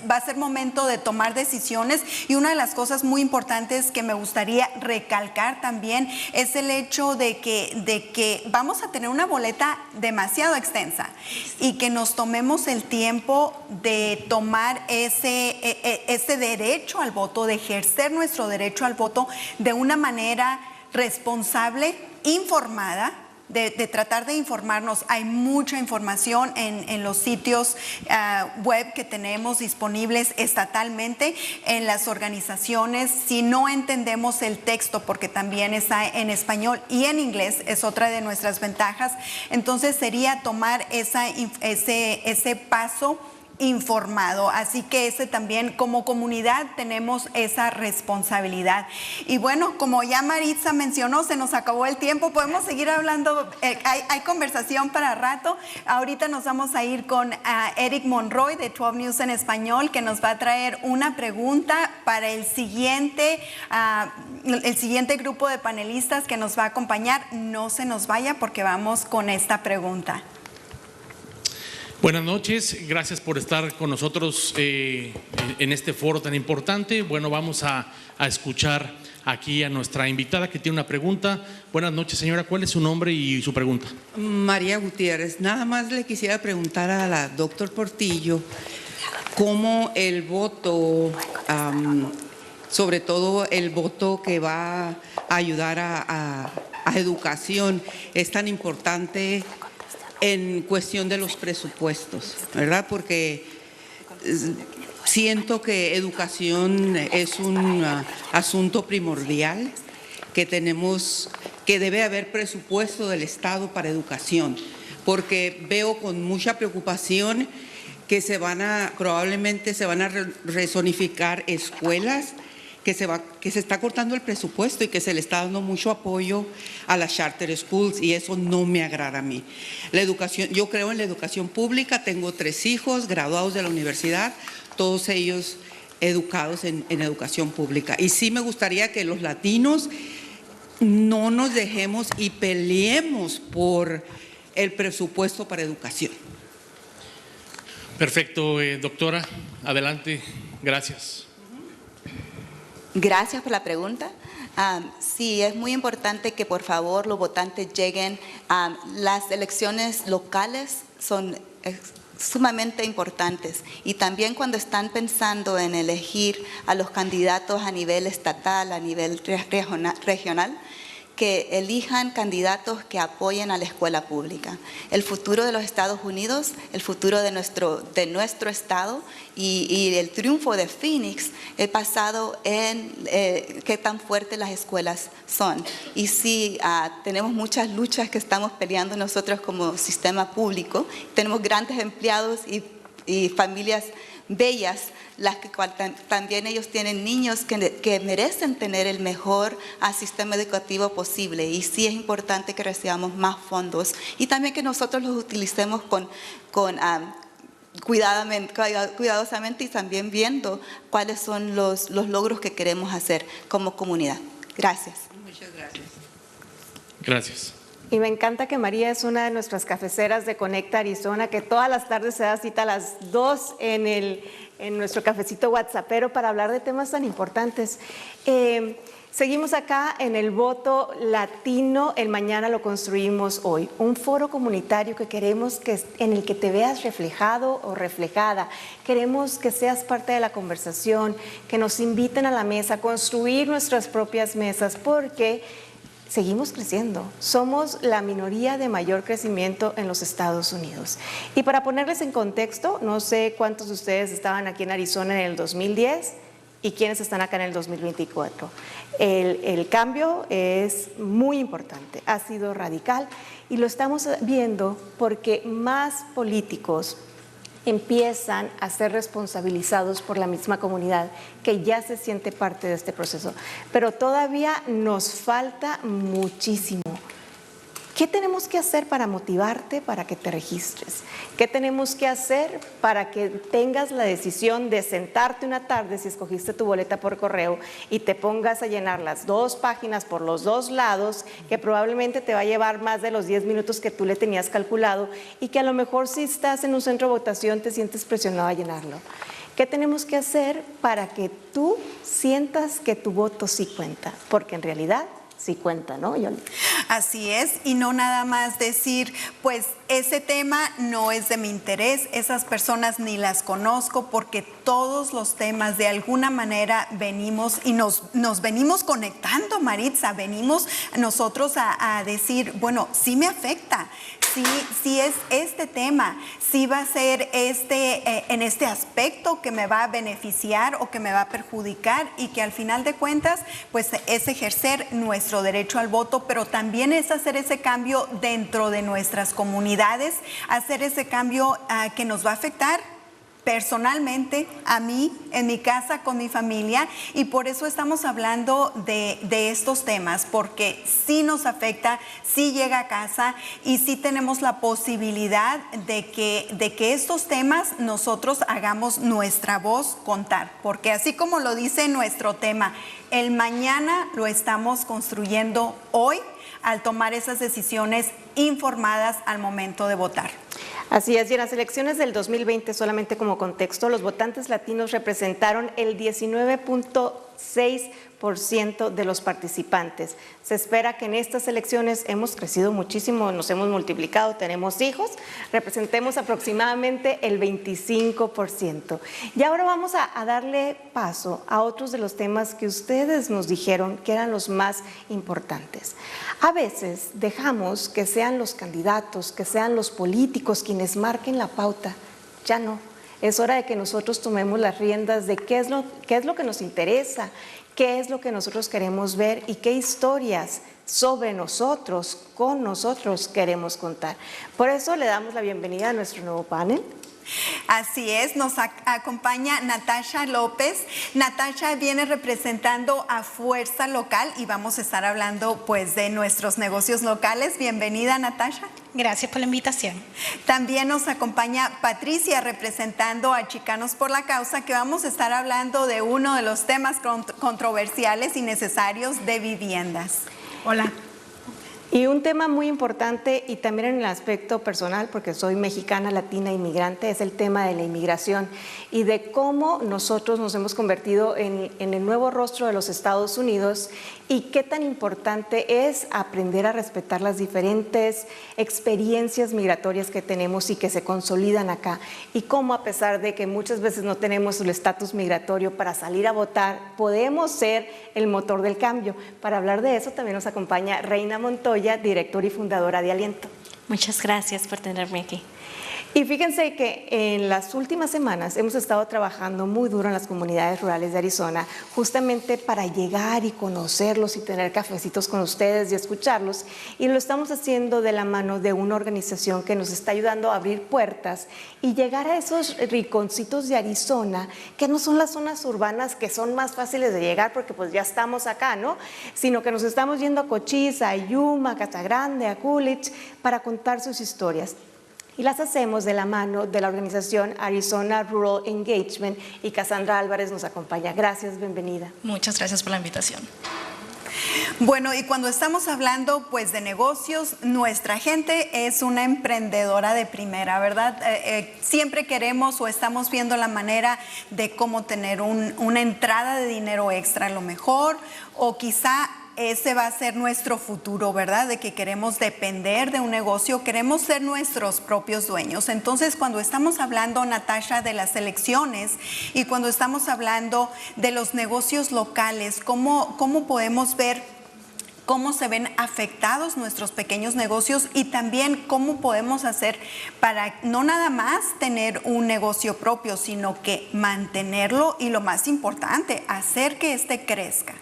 va a ser momento de tomar decisiones y una de las cosas muy importantes que me gustaría recalcar también es el hecho de que vamos a tener una boleta demasiado extensa y que nos tomemos el tiempo de tomar ese derecho al voto, de ejercer nuestro derecho al voto de una manera responsable, informada, de tratar de informarnos. Hay mucha información en los sitios web que tenemos disponibles estatalmente, en las organizaciones. Si no entendemos el texto, porque también está en español y en inglés, es otra de nuestras ventajas, entonces sería tomar ese paso informado, así que también como comunidad tenemos esa responsabilidad. Y bueno, como ya Maritza mencionó, se nos acabó el tiempo, podemos seguir hablando, hay conversación para rato. Ahorita nos vamos a ir con Eric Monroy de 12 News en español, que nos va a traer una pregunta para el siguiente grupo de panelistas que nos va a acompañar. No se nos vaya porque vamos con esta pregunta. Buenas noches, gracias por estar con nosotros en este foro tan importante. Bueno, vamos a escuchar aquí a nuestra invitada que tiene una pregunta. Buenas noches, señora, ¿cuál es su nombre y su pregunta? María Gutiérrez, nada más le quisiera preguntar a la doctor Portillo cómo el voto, sobre todo el voto que va a ayudar a educación, es tan importante en cuestión de los presupuestos, ¿verdad? Porque siento que educación es un asunto primordial, que debe haber presupuesto del Estado para educación, porque veo con mucha preocupación que probablemente se van a rezonificar escuelas, que se está cortando el presupuesto y que se le está dando mucho apoyo a las charter schools, y eso no me agrada a mí. La educación, yo creo en la educación pública, tengo 3 hijos graduados de la universidad, todos ellos educados en educación pública. Y sí me gustaría que los latinos no nos dejemos y peleemos por el presupuesto para educación. Perfecto, doctora, adelante, gracias. Gracias por la pregunta. Sí, es muy importante que por favor los votantes lleguen. Las elecciones locales son sumamente importantes, y también cuando están pensando en elegir a los candidatos a nivel estatal, a nivel regional, que elijan candidatos que apoyen a la escuela pública. El futuro de los Estados Unidos, el futuro de nuestro estado y el triunfo de Phoenix es basado en qué tan fuertes las escuelas son. Y sí, tenemos muchas luchas que estamos peleando nosotros como sistema público. Tenemos grandes empleados y familias bellas, las que también ellos tienen niños que merecen tener el mejor sistema educativo posible, y sí es importante que recibamos más fondos y también que nosotros los utilicemos cuidadosamente y también viendo cuáles son los logros que queremos hacer como comunidad. Gracias. Muchas gracias. Gracias. Y me encanta que María es una de nuestras cafeceras de Conecta Arizona, que todas las tardes se da cita a las 2 en nuestro cafecito whatsappero para hablar de temas tan importantes. Seguimos acá en el voto latino, el mañana lo construimos hoy, un foro comunitario que queremos en el que te veas reflejado o reflejada. Queremos que seas parte de la conversación, que nos inviten a la mesa, a construir nuestras propias mesas, porque seguimos creciendo. Somos la minoría de mayor crecimiento en los Estados Unidos. Y para ponerles en contexto, no sé cuántos de ustedes estaban aquí en Arizona en el 2010 y quiénes están acá en el 2024. El cambio es muy importante, ha sido radical y lo estamos viendo porque más políticos empiezan a ser responsabilizados por la misma comunidad que ya se siente parte de este proceso. Pero todavía nos falta muchísimo. ¿Qué tenemos que hacer para motivarte para que te registres? ¿Qué tenemos que hacer para que tengas la decisión de sentarte una tarde, si escogiste tu boleta por correo, y te pongas a llenar las 2 páginas por los 2 lados, que probablemente te va a llevar más de los 10 minutos que tú le tenías calculado y que a lo mejor si estás en un centro de votación te sientes presionado a llenarlo? ¿Qué tenemos que hacer para que tú sientas que tu voto sí cuenta? Porque en realidad sí cuenta, ¿no, Yoli? Así es, y no nada más decir, pues ese tema no es de mi interés, esas personas ni las conozco, porque todos los temas de alguna manera venimos y nos venimos conectando, Maritza, venimos nosotros a decir, bueno, sí me afecta, sí es este tema, sí va a ser en este aspecto que me va a beneficiar o que me va a perjudicar, y que al final de cuentas, pues es ejercer nuestro derecho al voto, pero también es hacer ese cambio dentro de nuestras comunidades, hacer ese cambio que nos va a afectar personalmente, a mí, en mi casa, con mi familia, y por eso estamos hablando de estos temas, porque sí nos afecta, sí llega a casa y sí tenemos la posibilidad de que estos temas nosotros hagamos nuestra voz contar, porque así como lo dice nuestro tema, el mañana lo estamos construyendo hoy al tomar esas decisiones informadas al momento de votar. Así es, y en las elecciones del 2020, solamente como contexto, los votantes latinos representaron el 19.6% de los participantes. Se espera que en estas elecciones hemos crecido muchísimo, nos hemos multiplicado, tenemos hijos, representemos aproximadamente el 25%. Y ahora vamos a darle paso a otros de los temas que ustedes nos dijeron que eran los más importantes. A veces dejamos que sean los candidatos, que sean los políticos quienes marquen la pauta. Ya no. Es hora de que nosotros tomemos las riendas de qué es lo que nos interesa, qué es lo que nosotros queremos ver y qué historias sobre nosotros, con nosotros queremos contar. Por eso le damos la bienvenida a nuestro nuevo panel. Así es, nos acompaña Natasha López. Natasha viene representando a Fuerza Local y vamos a estar hablando pues de nuestros negocios locales. Bienvenida, Natasha. Gracias por la invitación. También nos acompaña Patricia representando a Chicanos por la Causa, que vamos a estar hablando de uno de los temas controversiales y necesarios de viviendas. Hola. Y un tema muy importante, y también en el aspecto personal, porque soy mexicana, latina, inmigrante, es el tema de la inmigración y de cómo nosotros nos hemos convertido en el nuevo rostro de los Estados Unidos y qué tan importante es aprender a respetar las diferentes experiencias migratorias que tenemos y que se consolidan acá, y cómo, a pesar de que muchas veces no tenemos el estatus migratorio para salir a votar, podemos ser el motor del cambio. Para hablar de eso también nos acompaña Reina Montoya, directora y fundadora de Aliento. Muchas gracias por tenerme aquí. Y fíjense que en las últimas semanas hemos estado trabajando muy duro en las comunidades rurales de Arizona, justamente para llegar y conocerlos y tener cafecitos con ustedes y escucharlos. Y lo estamos haciendo de la mano de una organización que nos está ayudando a abrir puertas y llegar a esos rinconcitos de Arizona, que no son las zonas urbanas que son más fáciles de llegar porque pues ya estamos acá, ¿no? Sino que nos estamos yendo a Cochise, a Yuma, a Casa Grande, a Coolidge, para contar sus historias. Y las hacemos de la mano de la organización Arizona Rural Engagement, y Cassandra Álvarez nos acompaña. Gracias, bienvenida. Muchas gracias por la invitación. Bueno, y cuando estamos hablando pues de negocios, nuestra gente es una emprendedora de primera, ¿verdad? Siempre queremos o estamos viendo la manera de cómo tener una entrada de dinero extra a lo mejor, o quizá ese va a ser nuestro futuro, ¿verdad? De que queremos depender de un negocio, queremos ser nuestros propios dueños. Entonces, cuando estamos hablando, Natasha, de las elecciones y cuando estamos hablando de los negocios locales, ¿cómo podemos ver cómo se ven afectados nuestros pequeños negocios y también cómo podemos hacer para no nada más tener un negocio propio, sino que mantenerlo y, lo más importante, hacer que este crezca?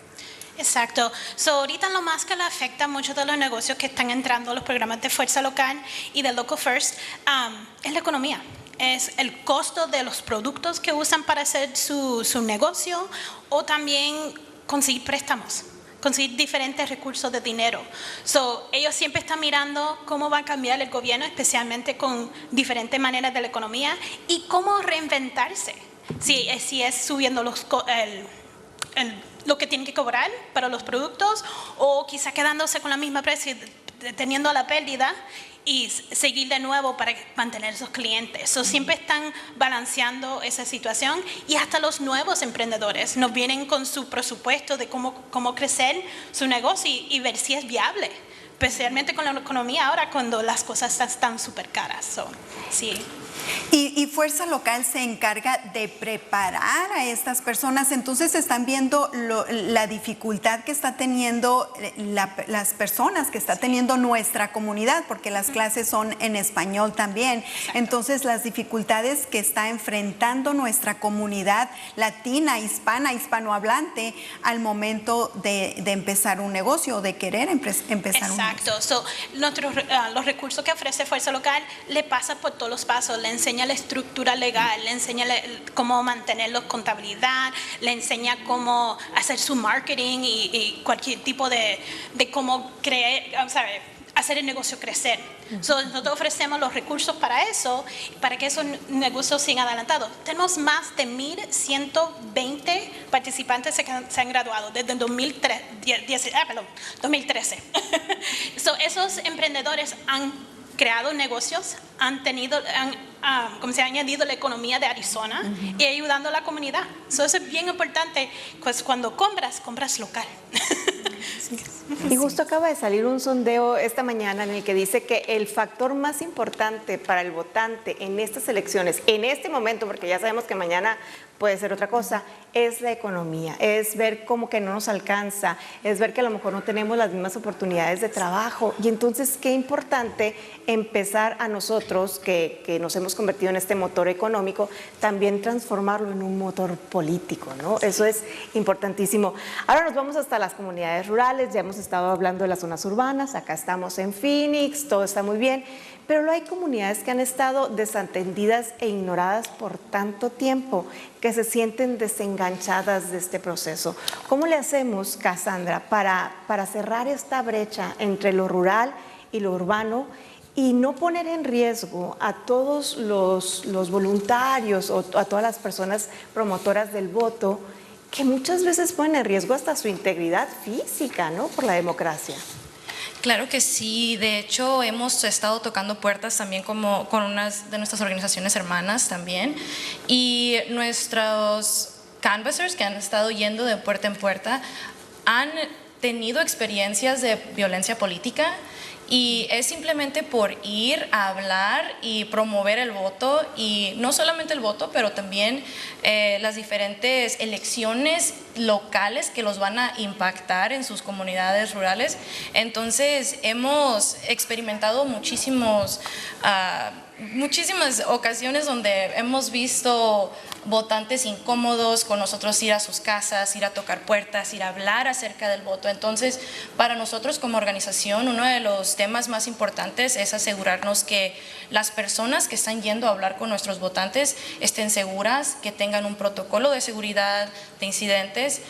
Exacto. Ahorita lo más que le afecta a muchos de los negocios que están entrando a los programas de Fuerza Local y de Local First es la economía. Es el costo de los productos que usan para hacer su negocio, o también conseguir préstamos, conseguir diferentes recursos de dinero. Ellos siempre están mirando cómo va a cambiar el gobierno, especialmente con diferentes maneras de la economía, y cómo reinventarse. Si es subiendo lo que tienen que cobrar para los productos, o quizá quedándose con la misma precio, teniendo la pérdida, y seguir de nuevo para mantener esos clientes. Siempre están balanceando esa situación, y hasta los nuevos emprendedores nos vienen con su presupuesto de cómo crecer su negocio y ver si es viable, especialmente con la economía ahora cuando las cosas están súper caras. Sí. Y Fuerza Local se encarga de preparar a estas personas. Entonces están viendo la dificultad que está teniendo las personas, que está teniendo nuestra comunidad, porque las clases son en español también. Exacto. Entonces las dificultades que está enfrentando nuestra comunidad latina, hispana, hispanohablante al momento de empezar un negocio, de querer empezar un negocio. Exacto. Los recursos que ofrece Fuerza Local le pasan por todos los pasos. Le enseña la estructura legal, le enseña cómo mantenerlo en contabilidad, le enseña cómo hacer su marketing y cualquier tipo de cómo hacer el negocio crecer. Nosotros ofrecemos los recursos para eso, para que esos negocios sigan adelantados. Tenemos más de 1,120 participantes que se han graduado desde el 2013. Esos emprendedores han creado negocios, han añadido la economía de Arizona y ayudando a la comunidad. Eso es bien importante, pues cuando compras local. Y justo acaba de salir un sondeo esta mañana en el que dice que el factor más importante para el votante en estas elecciones, en este momento, porque ya sabemos que mañana puede ser otra cosa, es la economía, es ver cómo que no nos alcanza, es ver que a lo mejor no tenemos las mismas oportunidades de trabajo. Y entonces qué importante empezar a nosotros, que nos hemos convertido en este motor económico, también transformarlo en un motor político, ¿no? Eso es importantísimo. Ahora nos vamos hasta las comunidades rurales. Ya hemos estado hablando de las zonas urbanas, acá estamos en Phoenix, todo está muy bien, pero hay comunidades que han estado desatendidas e ignoradas por tanto tiempo, que se sienten desenganchadas de este proceso. ¿Cómo le hacemos, Cassandra, para cerrar esta brecha entre lo rural y lo urbano y no poner en riesgo a todos los voluntarios o a todas las personas promotoras del voto, que muchas veces ponen en riesgo hasta su integridad física, ¿no?, por la democracia? Claro que sí, de hecho hemos estado tocando puertas también con unas de nuestras organizaciones hermanas también, y nuestros canvassers que han estado yendo de puerta en puerta han tenido experiencias de violencia política, y es simplemente por ir a hablar y promover el voto, y no solamente el voto, pero también las diferentes elecciones locales que los van a impactar en sus comunidades rurales. Entonces hemos experimentado muchísimos muchísimas ocasiones donde hemos visto votantes incómodos con nosotros, ir a sus casas, ir a tocar puertas, ir a hablar acerca del voto. Entonces, para nosotros como organización, uno de los temas más importantes es asegurarnos que las personas que están yendo a hablar con nuestros votantes estén seguras, que tengan un protocolo de seguridad de incidentes,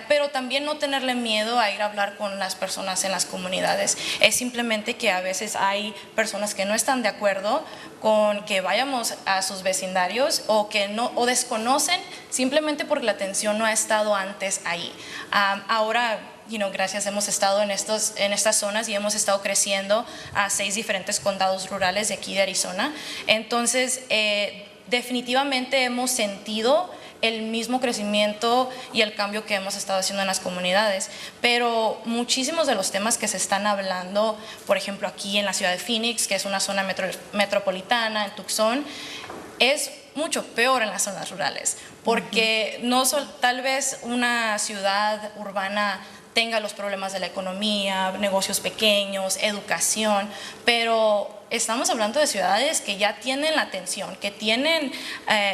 pero también no tenerle miedo a ir a hablar con las personas en las comunidades. Es simplemente que a veces hay personas que no están de acuerdo con que vayamos a sus vecindarios o que no, o desconocen simplemente porque la atención no ha estado antes ahí. Ahora, gracias, hemos estado en estas zonas y hemos estado creciendo a 6 diferentes condados rurales de aquí de Arizona. Entonces, definitivamente hemos sentido el mismo crecimiento y el cambio que hemos estado haciendo en las comunidades, pero muchísimos de los temas que se están hablando, por ejemplo aquí en la ciudad de Phoenix, que es una zona metropolitana, en Tucson, es mucho peor en las zonas rurales, porque tal vez una ciudad urbana tenga los problemas de la economía, negocios pequeños, educación, pero estamos hablando de ciudades que ya tienen la atención, que tienen,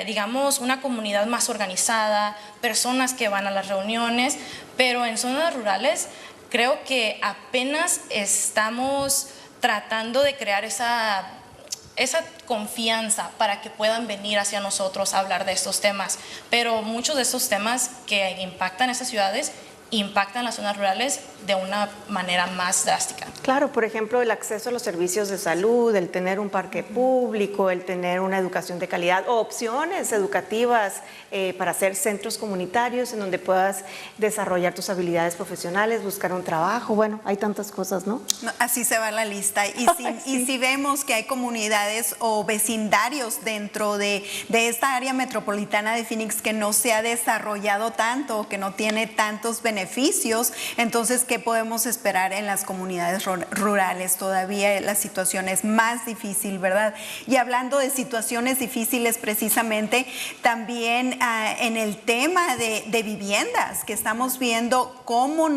digamos, una comunidad más organizada, personas que van a las reuniones, pero en zonas rurales creo que apenas estamos tratando de crear esa confianza para que puedan venir hacia nosotros a hablar de estos temas, pero muchos de estos temas que impactan a estas ciudades impactan las zonas rurales de una manera más drástica. Claro, por ejemplo, el acceso a los servicios de salud, el tener un parque público, el tener una educación de calidad o opciones educativas para hacer centros comunitarios en donde puedas desarrollar tus habilidades profesionales, buscar un trabajo. Bueno, hay tantas cosas, ¿no? Así se va la lista. Y si vemos que hay comunidades o vecindarios dentro de esta área metropolitana de Phoenix que no se ha desarrollado tanto, que no tiene tantos beneficios, entonces, ¿qué podemos esperar en las comunidades rurales? Todavía la situación es más difícil, ¿verdad? Y hablando de situaciones difíciles, precisamente, también en el tema de viviendas, que estamos viendo cómo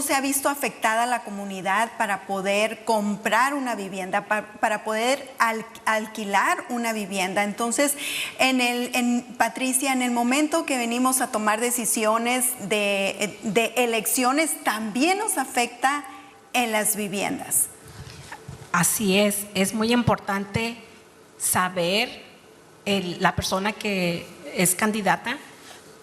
se ha visto afectada la comunidad para poder comprar una vivienda, para poder alquilar una vivienda. Entonces, Patricia, en el momento que venimos a tomar decisiones de elecciones, también nos afecta en las viviendas. Así es muy importante saber la persona que es candidata,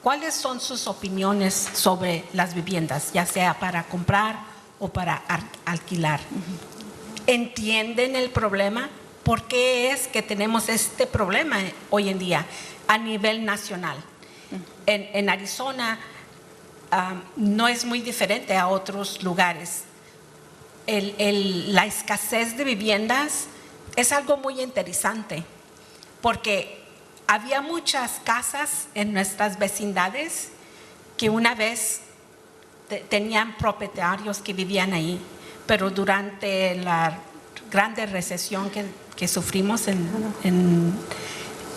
cuáles son sus opiniones sobre las viviendas, ya sea para comprar o para alquilar. ¿Entienden el problema? ¿Por qué es que tenemos este problema hoy en día a nivel nacional? En Arizona no es muy diferente a otros lugares. La escasez de viviendas es algo muy interesante, porque había muchas casas en nuestras vecindades que una vez tenían propietarios que vivían ahí, pero durante la grande recesión que sufrimos en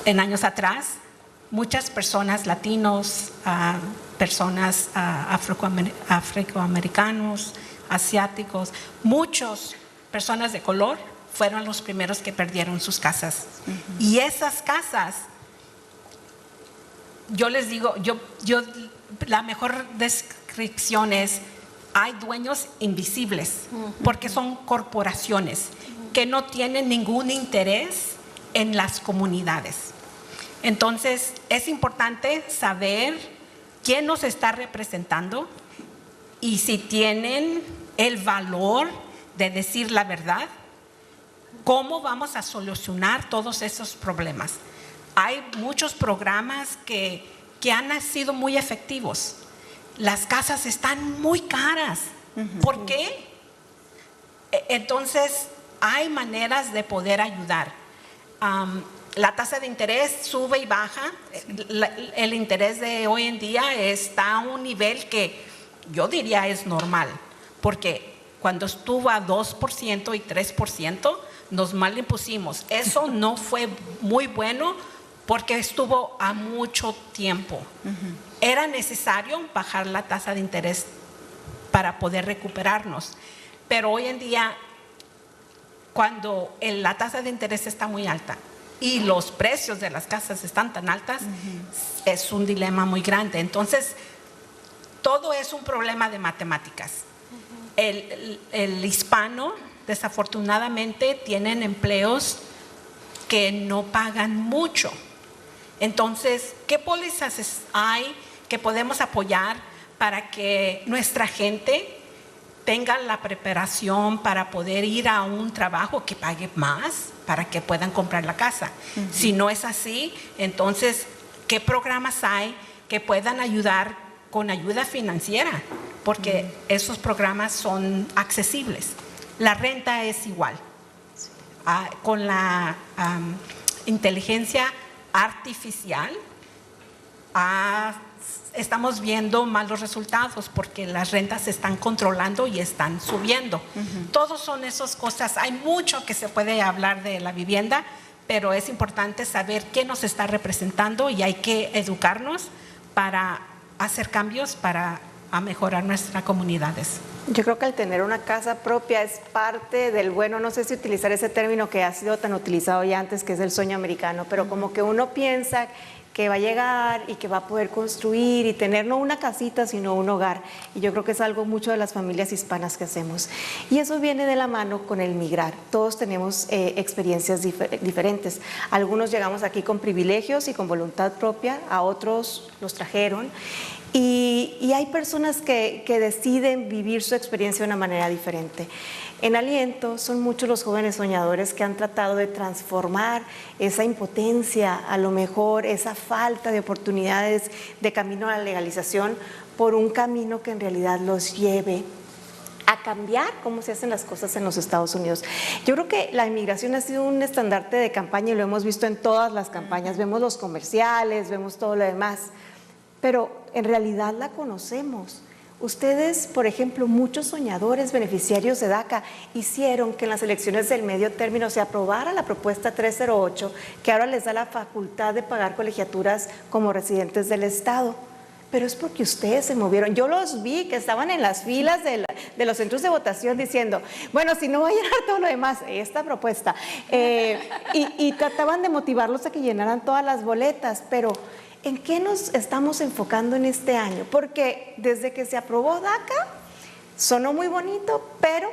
años atrás, muchas personas latinos, personas afroamericanos, asiáticos, muchas personas de color fueron los primeros que perdieron sus casas. Y esas casas, yo les digo, la mejor descripción es, hay dueños invisibles, porque son corporaciones que no tienen ningún interés en las comunidades. Entonces, es importante saber quién nos está representando y si tienen el valor de decir la verdad, cómo vamos a solucionar todos esos problemas. Hay muchos programas que han sido muy efectivos. Las casas están muy caras. ¿Por qué? Entonces, hay maneras de poder ayudar. La tasa de interés sube y baja. El interés de hoy en día está a un nivel que yo diría es normal, porque cuando estuvo a 2% y 3%, nos mal impusimos. Eso no fue muy bueno porque estuvo a mucho tiempo. Era necesario bajar la tasa de interés para poder recuperarnos. Pero hoy en día cuando la tasa de interés está muy alta y los precios de las casas están tan altas, es un dilema muy grande. Entonces, todo es un problema de matemáticas. El hispano, desafortunadamente, tienen empleos que no pagan mucho. Entonces, ¿qué pólizas hay que podemos apoyar para que nuestra gente tenga la preparación para poder ir a un trabajo que pague más para que puedan comprar la casa? Si no es así, entonces, ¿qué programas hay que puedan ayudar con ayuda financiera? Porque esos programas son accesibles. La renta es igual. Con la inteligencia artificial, estamos viendo malos resultados porque las rentas se están controlando y están subiendo. Todos son esas cosas. Hay mucho que se puede hablar de la vivienda, pero es importante saber qué nos está representando y hay que educarnos para hacer cambios para mejorar nuestras comunidades. Yo creo que el tener una casa propia es parte del, bueno, no sé si utilizar ese término que ha sido tan utilizado ya antes, que es el sueño americano, pero como que uno piensa que va a llegar y que va a poder construir y tener no una casita, sino un hogar. Y yo creo que es algo mucho de las familias hispanas que hacemos. Y eso viene de la mano con el migrar. Todos tenemos experiencias diferentes. Algunos llegamos aquí con privilegios y con voluntad propia, a otros los trajeron. Y hay personas que deciden vivir su experiencia de una manera diferente. En Aliento son muchos los jóvenes soñadores que han tratado de transformar esa impotencia, a lo mejor esa falta de oportunidades de camino a la legalización, por un camino que en realidad los lleve a cambiar cómo se hacen las cosas en los Estados Unidos. Yo creo que la inmigración ha sido un estandarte de campaña y lo hemos visto en todas las campañas. Vemos los comerciales, vemos todo lo demás, pero en realidad la conocemos. Ustedes, por ejemplo, muchos soñadores beneficiarios de DACA hicieron que en las elecciones del medio término se aprobara la propuesta 308, que ahora les da la facultad de pagar colegiaturas como residentes del Estado. Pero es porque ustedes se movieron. Yo los vi que estaban en las filas de los centros de votación diciendo, bueno, si no va a llenar todo lo demás, esta propuesta. Y trataban de motivarlos a que llenaran todas las boletas, pero ¿en qué nos estamos enfocando en este año? Porque desde que se aprobó DACA, sonó muy bonito, pero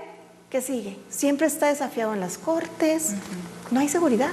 ¿qué sigue? Siempre está desafiado en las cortes, no hay seguridad.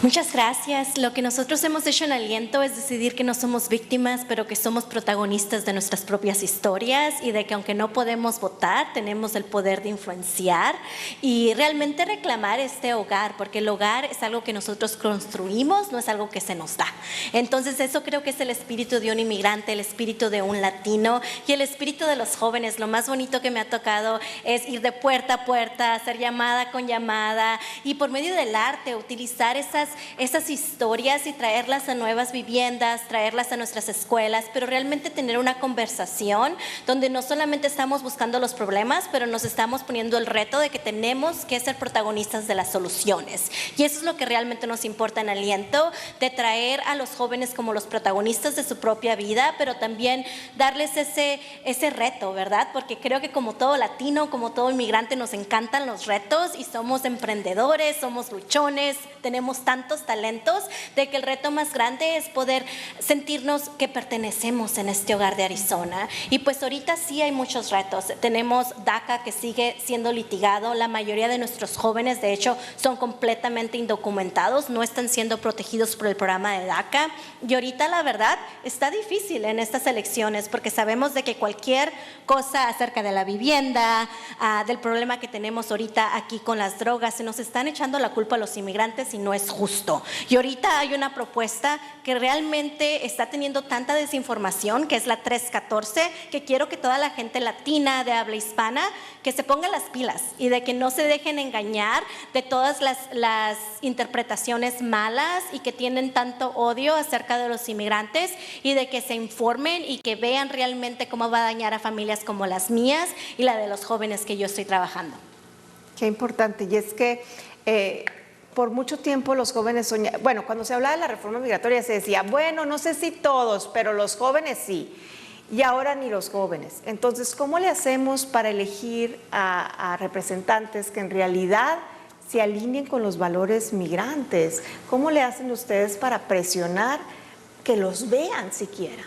Muchas gracias. Lo que nosotros hemos hecho en Aliento es decidir que no somos víctimas, pero que somos protagonistas de nuestras propias historias y de que aunque no podemos votar, tenemos el poder de influenciar y realmente reclamar este hogar, porque el hogar es algo que nosotros construimos, no es algo que se nos da. Entonces eso creo que es el espíritu de un inmigrante, el espíritu de un latino y el espíritu de los jóvenes. Lo más bonito que me ha tocado es ir de puerta a puerta, hacer llamada con llamada y por medio del arte utilizar esas historias y traerlas a nuevas viviendas, traerlas a nuestras escuelas, pero realmente tener una conversación donde no solamente estamos buscando los problemas, pero nos estamos poniendo el reto de que tenemos que ser protagonistas de las soluciones. Y eso es lo que realmente nos importa en Aliento, de traer a los jóvenes como los protagonistas de su propia vida, pero también darles ese reto, ¿verdad? Porque creo que como todo latino, como todo inmigrante, nos encantan los retos y somos emprendedores, somos luchones, tenemos tantos talentos, de que el reto más grande es poder sentirnos que pertenecemos en este hogar de Arizona. Y pues ahorita sí hay muchos retos. Tenemos DACA que sigue siendo litigado. La mayoría de nuestros jóvenes, de hecho, son completamente indocumentados, no están siendo protegidos por el programa de DACA. Y ahorita la verdad está difícil en estas elecciones porque sabemos de que cualquier cosa acerca de la vivienda, del problema que tenemos ahorita aquí con las drogas, se nos están echando la culpa a los inmigrantes y no es justo. Y ahorita hay una propuesta que realmente está teniendo tanta desinformación, que es la 314, que quiero que toda la gente latina de habla hispana que se ponga las pilas y de que no se dejen engañar de todas las interpretaciones malas y que tienen tanto odio acerca de los inmigrantes, y de que se informen y que vean realmente cómo va a dañar a familias como las mías y la de los jóvenes que yo estoy trabajando. Qué importante. Y es que por mucho tiempo los jóvenes soñaban, bueno, cuando se hablaba de la reforma migratoria se decía, bueno, no sé si todos, pero los jóvenes sí. y ahora ni los jóvenes. Entonces, ¿cómo le hacemos para elegir a representantes que en realidad se alineen con los valores migrantes? ¿Cómo le hacen ustedes para presionar que los vean siquiera?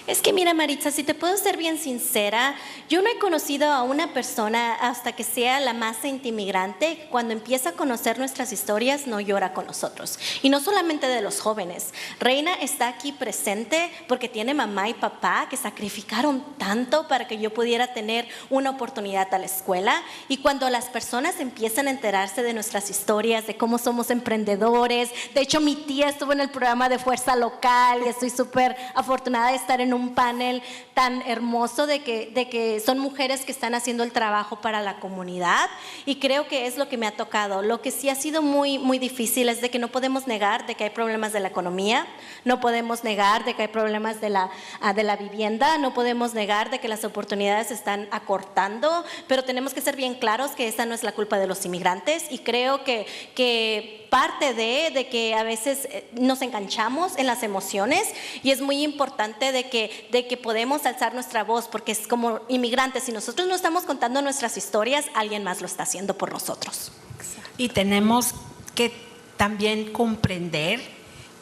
Es que mira, Maritza, si te puedo ser bien sincera, yo no he conocido a una persona hasta que sea la más inmigrante, cuando empieza a conocer nuestras historias, no llora con nosotros. Y no solamente de los jóvenes. Reina está aquí presente porque tiene mamá y papá que sacrificaron tanto para que yo pudiera tener una oportunidad a la escuela. Y cuando las personas empiezan a enterarse de nuestras historias, de cómo somos emprendedores, de hecho mi tía estuvo en el programa de Fuerza Local y estoy súper afortunada de estar en un panel tan hermoso de que son mujeres que están haciendo el trabajo para la comunidad, y creo que es lo que me ha tocado. Lo que sí ha sido muy, muy difícil es de que no podemos negar de que hay problemas de la economía, no podemos negar de que hay problemas de la vivienda, no podemos negar de que las oportunidades se están acortando, pero tenemos que ser bien claros que esa no es la culpa de los inmigrantes, y creo que parte de que a veces nos enganchamos en las emociones, y es muy importante de que podemos alzar nuestra voz, porque es como inmigrantes, si nosotros no estamos contando nuestras historias, alguien más lo está haciendo por nosotros. Y tenemos que también comprender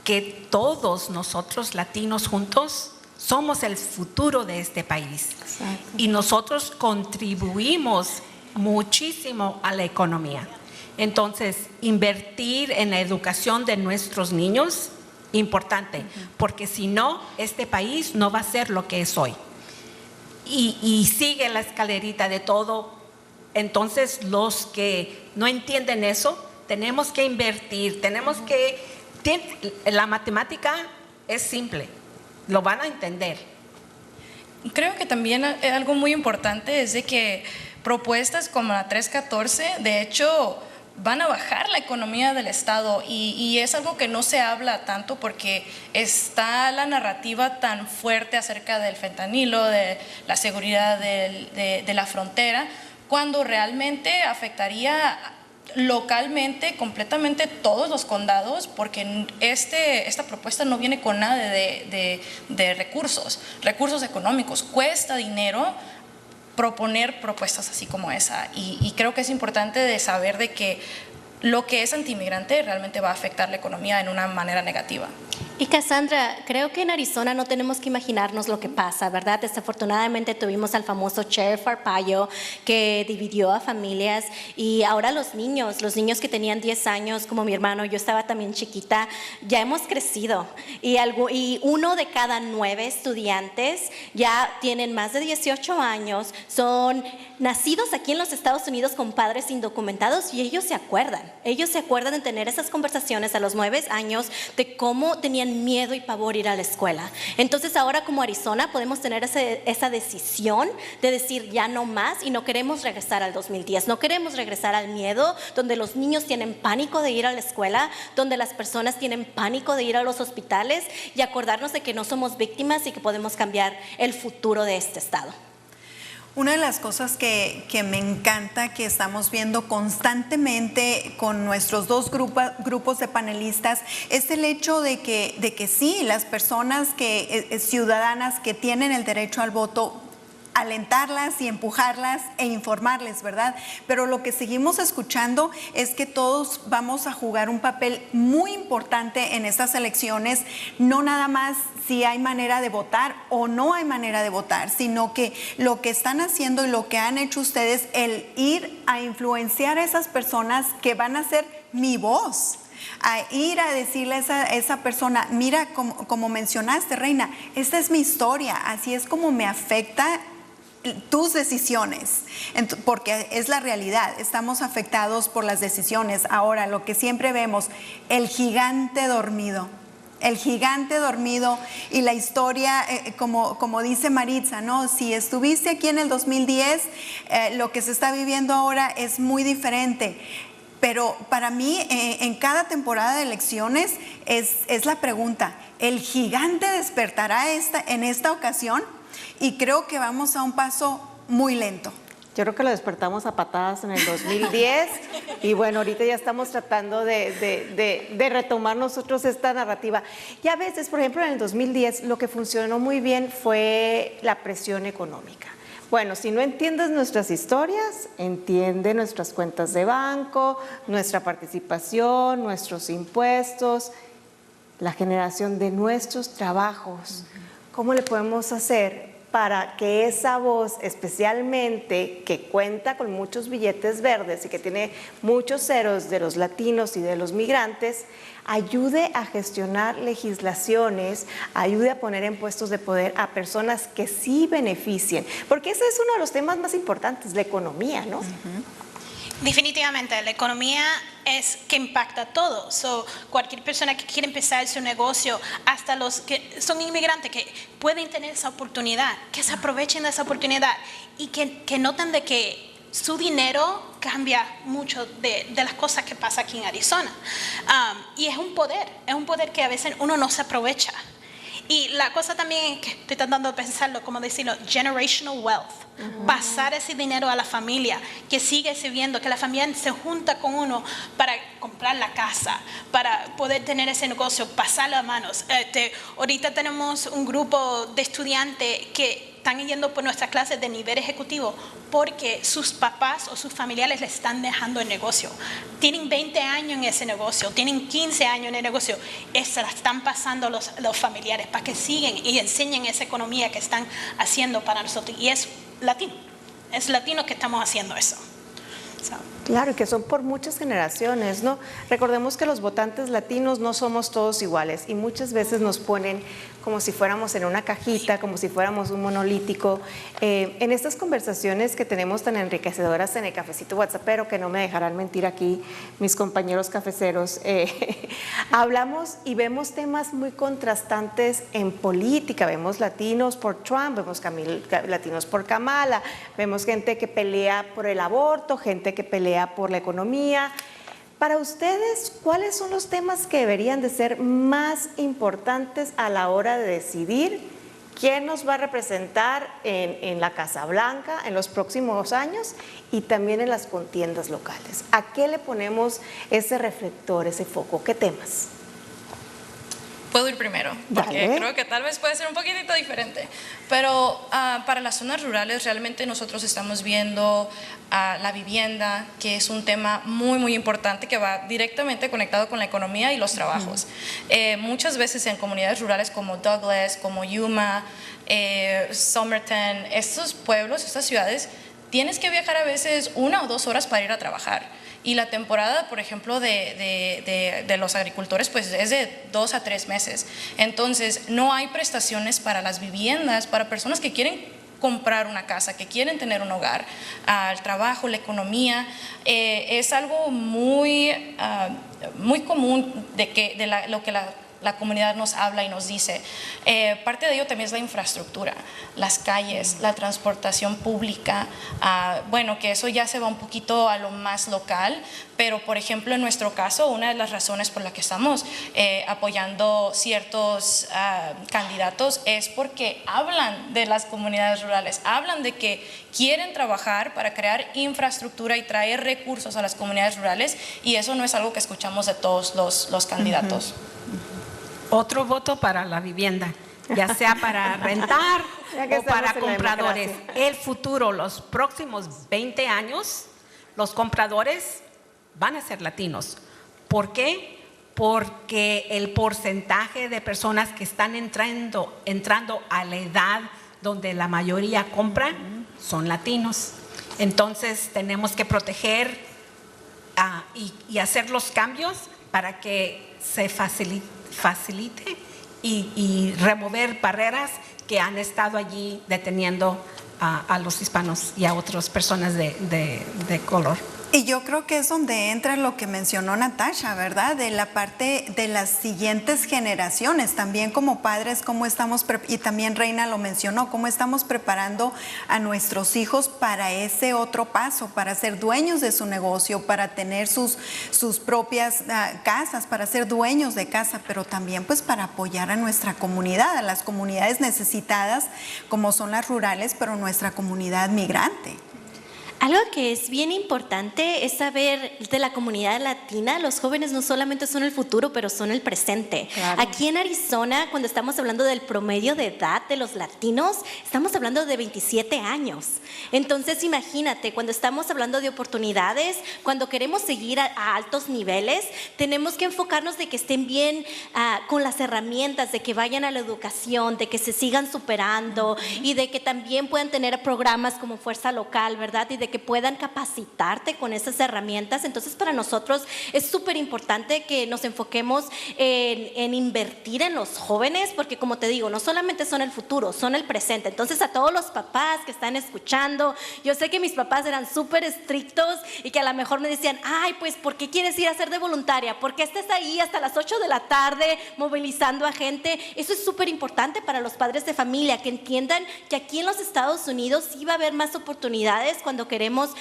que todos nosotros latinos juntos somos el futuro de este país. Exacto. Y nosotros contribuimos muchísimo a la economía. Entonces, invertir en la educación de nuestros niños, importante, porque si no, este país no va a ser lo que es hoy. Y sigue la escalerita de todo. Entonces, los que no entienden eso, tenemos que invertir, la matemática es simple, lo van a entender. Creo que también algo muy importante es de que propuestas como la 314, de hecho, van a bajar la economía del Estado, y es algo que no se habla tanto porque está la narrativa tan fuerte acerca del fentanilo, de la seguridad de la frontera, cuando realmente afectaría localmente completamente todos los condados, porque esta propuesta no viene con nada de recursos económicos. Cuesta dinero proponer propuestas así como esa, y creo que es importante de saber de que lo que es antiinmigrante realmente va a afectar la economía en una manera negativa. Y Cassandra, creo que en Arizona no tenemos que imaginarnos lo que pasa, ¿verdad? Desafortunadamente tuvimos al famoso Sheriff Arpaio que dividió a familias, y ahora los niños que tenían 10 años, como mi hermano, yo estaba también chiquita, ya hemos crecido, y 1 de cada 9 estudiantes ya tienen más de 18 años, son nacidos aquí en los Estados Unidos con padres indocumentados, y ellos se acuerdan de tener esas conversaciones a los 9 años de cómo tenían miedo y pavor ir a la escuela. Entonces ahora como Arizona podemos tener esa decisión de decir ya no más, y no queremos regresar al 2010, no queremos regresar al miedo donde los niños tienen pánico de ir a la escuela, donde las personas tienen pánico de ir a los hospitales, y acordarnos de que no somos víctimas y que podemos cambiar el futuro de este estado. Una de las cosas que me encanta, que estamos viendo constantemente con nuestros dos grupos de panelistas, es el hecho de que sí, las personas ciudadanas que tienen el derecho al voto, alentarlas y empujarlas e informarles, ¿verdad? Pero lo que seguimos escuchando es que todos vamos a jugar un papel muy importante en estas elecciones, no nada más si hay manera de votar o no hay manera de votar, sino que lo que están haciendo y lo que han hecho ustedes, el ir a influenciar a esas personas que van a ser mi voz, a ir a decirle a esa persona, mira, como mencionaste, Reina, esta es mi historia, así es como me afecta tus decisiones, porque es la realidad, estamos afectados por las decisiones. Ahora, lo que siempre vemos, el gigante dormido, y la historia, como dice Maritza, ¿no? Si estuviste aquí en el 2010, lo que se está viviendo ahora es muy diferente. Pero para mí, en cada temporada de elecciones, es la pregunta, ¿el gigante despertará en esta ocasión? Y creo que vamos a un paso muy lento. Yo creo que lo despertamos a patadas en el 2010 y bueno, ahorita ya estamos tratando de retomar nosotros esta narrativa. Y a veces, por ejemplo, en el 2010 lo que funcionó muy bien fue la presión económica. Bueno, si no entiendes nuestras historias, entiende nuestras cuentas de banco, nuestra participación, nuestros impuestos, la generación de nuestros trabajos. ¿Cómo le podemos hacer para que esa voz, especialmente que cuenta con muchos billetes verdes y que tiene muchos ceros de los latinos y de los migrantes, ayude a gestionar legislaciones, ayude a poner en puestos de poder a personas que sí beneficien? Porque ese es uno de los temas más importantes, la economía, ¿no? Definitivamente, la economía es que impacta todo. Cualquier persona que quiere empezar su negocio, hasta los que son inmigrantes, que pueden tener esa oportunidad, que se aprovechen de esa oportunidad y que noten de que su dinero cambia mucho de las cosas que pasa aquí en Arizona. Y es un poder que a veces uno no se aprovecha. Y la cosa también que estoy tratando de pensarlo, como decirlo, generational wealth. Pasar ese dinero a la familia, que sigue sirviendo, que la familia se junta con uno para comprar la casa, para poder tener ese negocio, pasarlo a manos. Ahorita tenemos un grupo de estudiantes que están yendo por nuestras clases de nivel ejecutivo porque sus papás o sus familiares le están dejando el negocio. Tienen 20 años en ese negocio, tienen 15 años en el negocio. Se la están pasando los familiares para que sigan y enseñen esa economía que están haciendo para nosotros. Y es latino que estamos haciendo eso. Claro, y que son por muchas generaciones, ¿no? Recordemos que los votantes latinos no somos todos iguales y muchas veces nos ponen como si fuéramos en una cajita, como si fuéramos un monolítico. En estas conversaciones que tenemos tan enriquecedoras en el Cafecito WhatsAppero, que no me dejarán mentir aquí mis compañeros cafeceros, hablamos y vemos temas muy contrastantes en política. Vemos latinos por Trump, vemos latinos por Kamala, vemos gente que pelea por el aborto, gente que pelea por la economía. Para ustedes, ¿cuáles son los temas que deberían de ser más importantes a la hora de decidir quién nos va a representar en la Casa Blanca en los próximos años y también en las contiendas locales? ¿A qué le ponemos ese reflector, ese foco? ¿Qué temas? Puedo ir primero, porque creo que tal vez puede ser un poquitito diferente. Pero para las zonas rurales realmente nosotros estamos viendo la vivienda, que es un tema muy, muy importante que va directamente conectado con la economía y los trabajos. Muchas veces en comunidades rurales como Douglas, como Yuma, Somerton, estos pueblos, estas ciudades, tienes que viajar a veces 1 o 2 horas para ir a trabajar. Y la temporada, por ejemplo, de los agricultores, pues es de 2 a 3 meses. Entonces, no hay prestaciones para las viviendas, para personas que quieren comprar una casa, que quieren tener un hogar. El trabajo, la economía, es algo muy común de lo que la comunidad nos habla y nos dice. Parte de ello también es la infraestructura, las calles, la transportación pública, bueno, que eso ya se va un poquito a lo más local, pero por ejemplo en nuestro caso, una de las razones por la que estamos apoyando ciertos candidatos es porque hablan de las comunidades rurales, hablan de que quieren trabajar para crear infraestructura y traer recursos a las comunidades rurales, y eso no es algo que escuchamos de todos los candidatos. Otro voto para la vivienda, ya sea para rentar o para compradores. El futuro, los próximos 20 años, los compradores van a ser latinos. ¿Por qué? Porque el porcentaje de personas que están entrando a la edad donde la mayoría compra son latinos. Entonces tenemos que proteger y hacer los cambios para que se facilite y remover barreras que han estado allí deteniendo a los hispanos y a otras personas de color. Y yo creo que es donde entra lo que mencionó Natasha, ¿verdad? De la parte de las siguientes generaciones, también como padres, cómo estamos, y también Reina lo mencionó, cómo estamos preparando a nuestros hijos para ese otro paso, para ser dueños de su negocio, para tener sus propias casas, para ser dueños de casa, pero también pues para apoyar a nuestra comunidad, a las comunidades necesitadas como son las rurales, pero nuestra comunidad migrante. Algo que es bien importante es saber de la comunidad latina, los jóvenes no solamente son el futuro, pero son el presente. Claro. Aquí en Arizona, cuando estamos hablando del promedio de edad de los latinos, estamos hablando de 27 años. Entonces, imagínate, cuando estamos hablando de oportunidades, cuando queremos seguir a altos niveles, tenemos que enfocarnos de que estén bien con las herramientas, de que vayan a la educación, de que se sigan superando y de que también puedan tener programas como Fuerza Local, ¿verdad? Y de que puedan capacitarte con esas herramientas. Entonces, para nosotros es súper importante que nos enfoquemos en invertir en los jóvenes, porque como te digo, no solamente son el futuro, son el presente. Entonces, a todos los papás que están escuchando, yo sé que mis papás eran súper estrictos y que a lo mejor me decían, ay, pues, ¿por qué quieres ir a ser de voluntaria? ¿Por qué estás ahí hasta las 8 de la tarde movilizando a gente? Eso es súper importante para los padres de familia, que entiendan que aquí en los Estados Unidos sí va a haber más oportunidades cuando queremos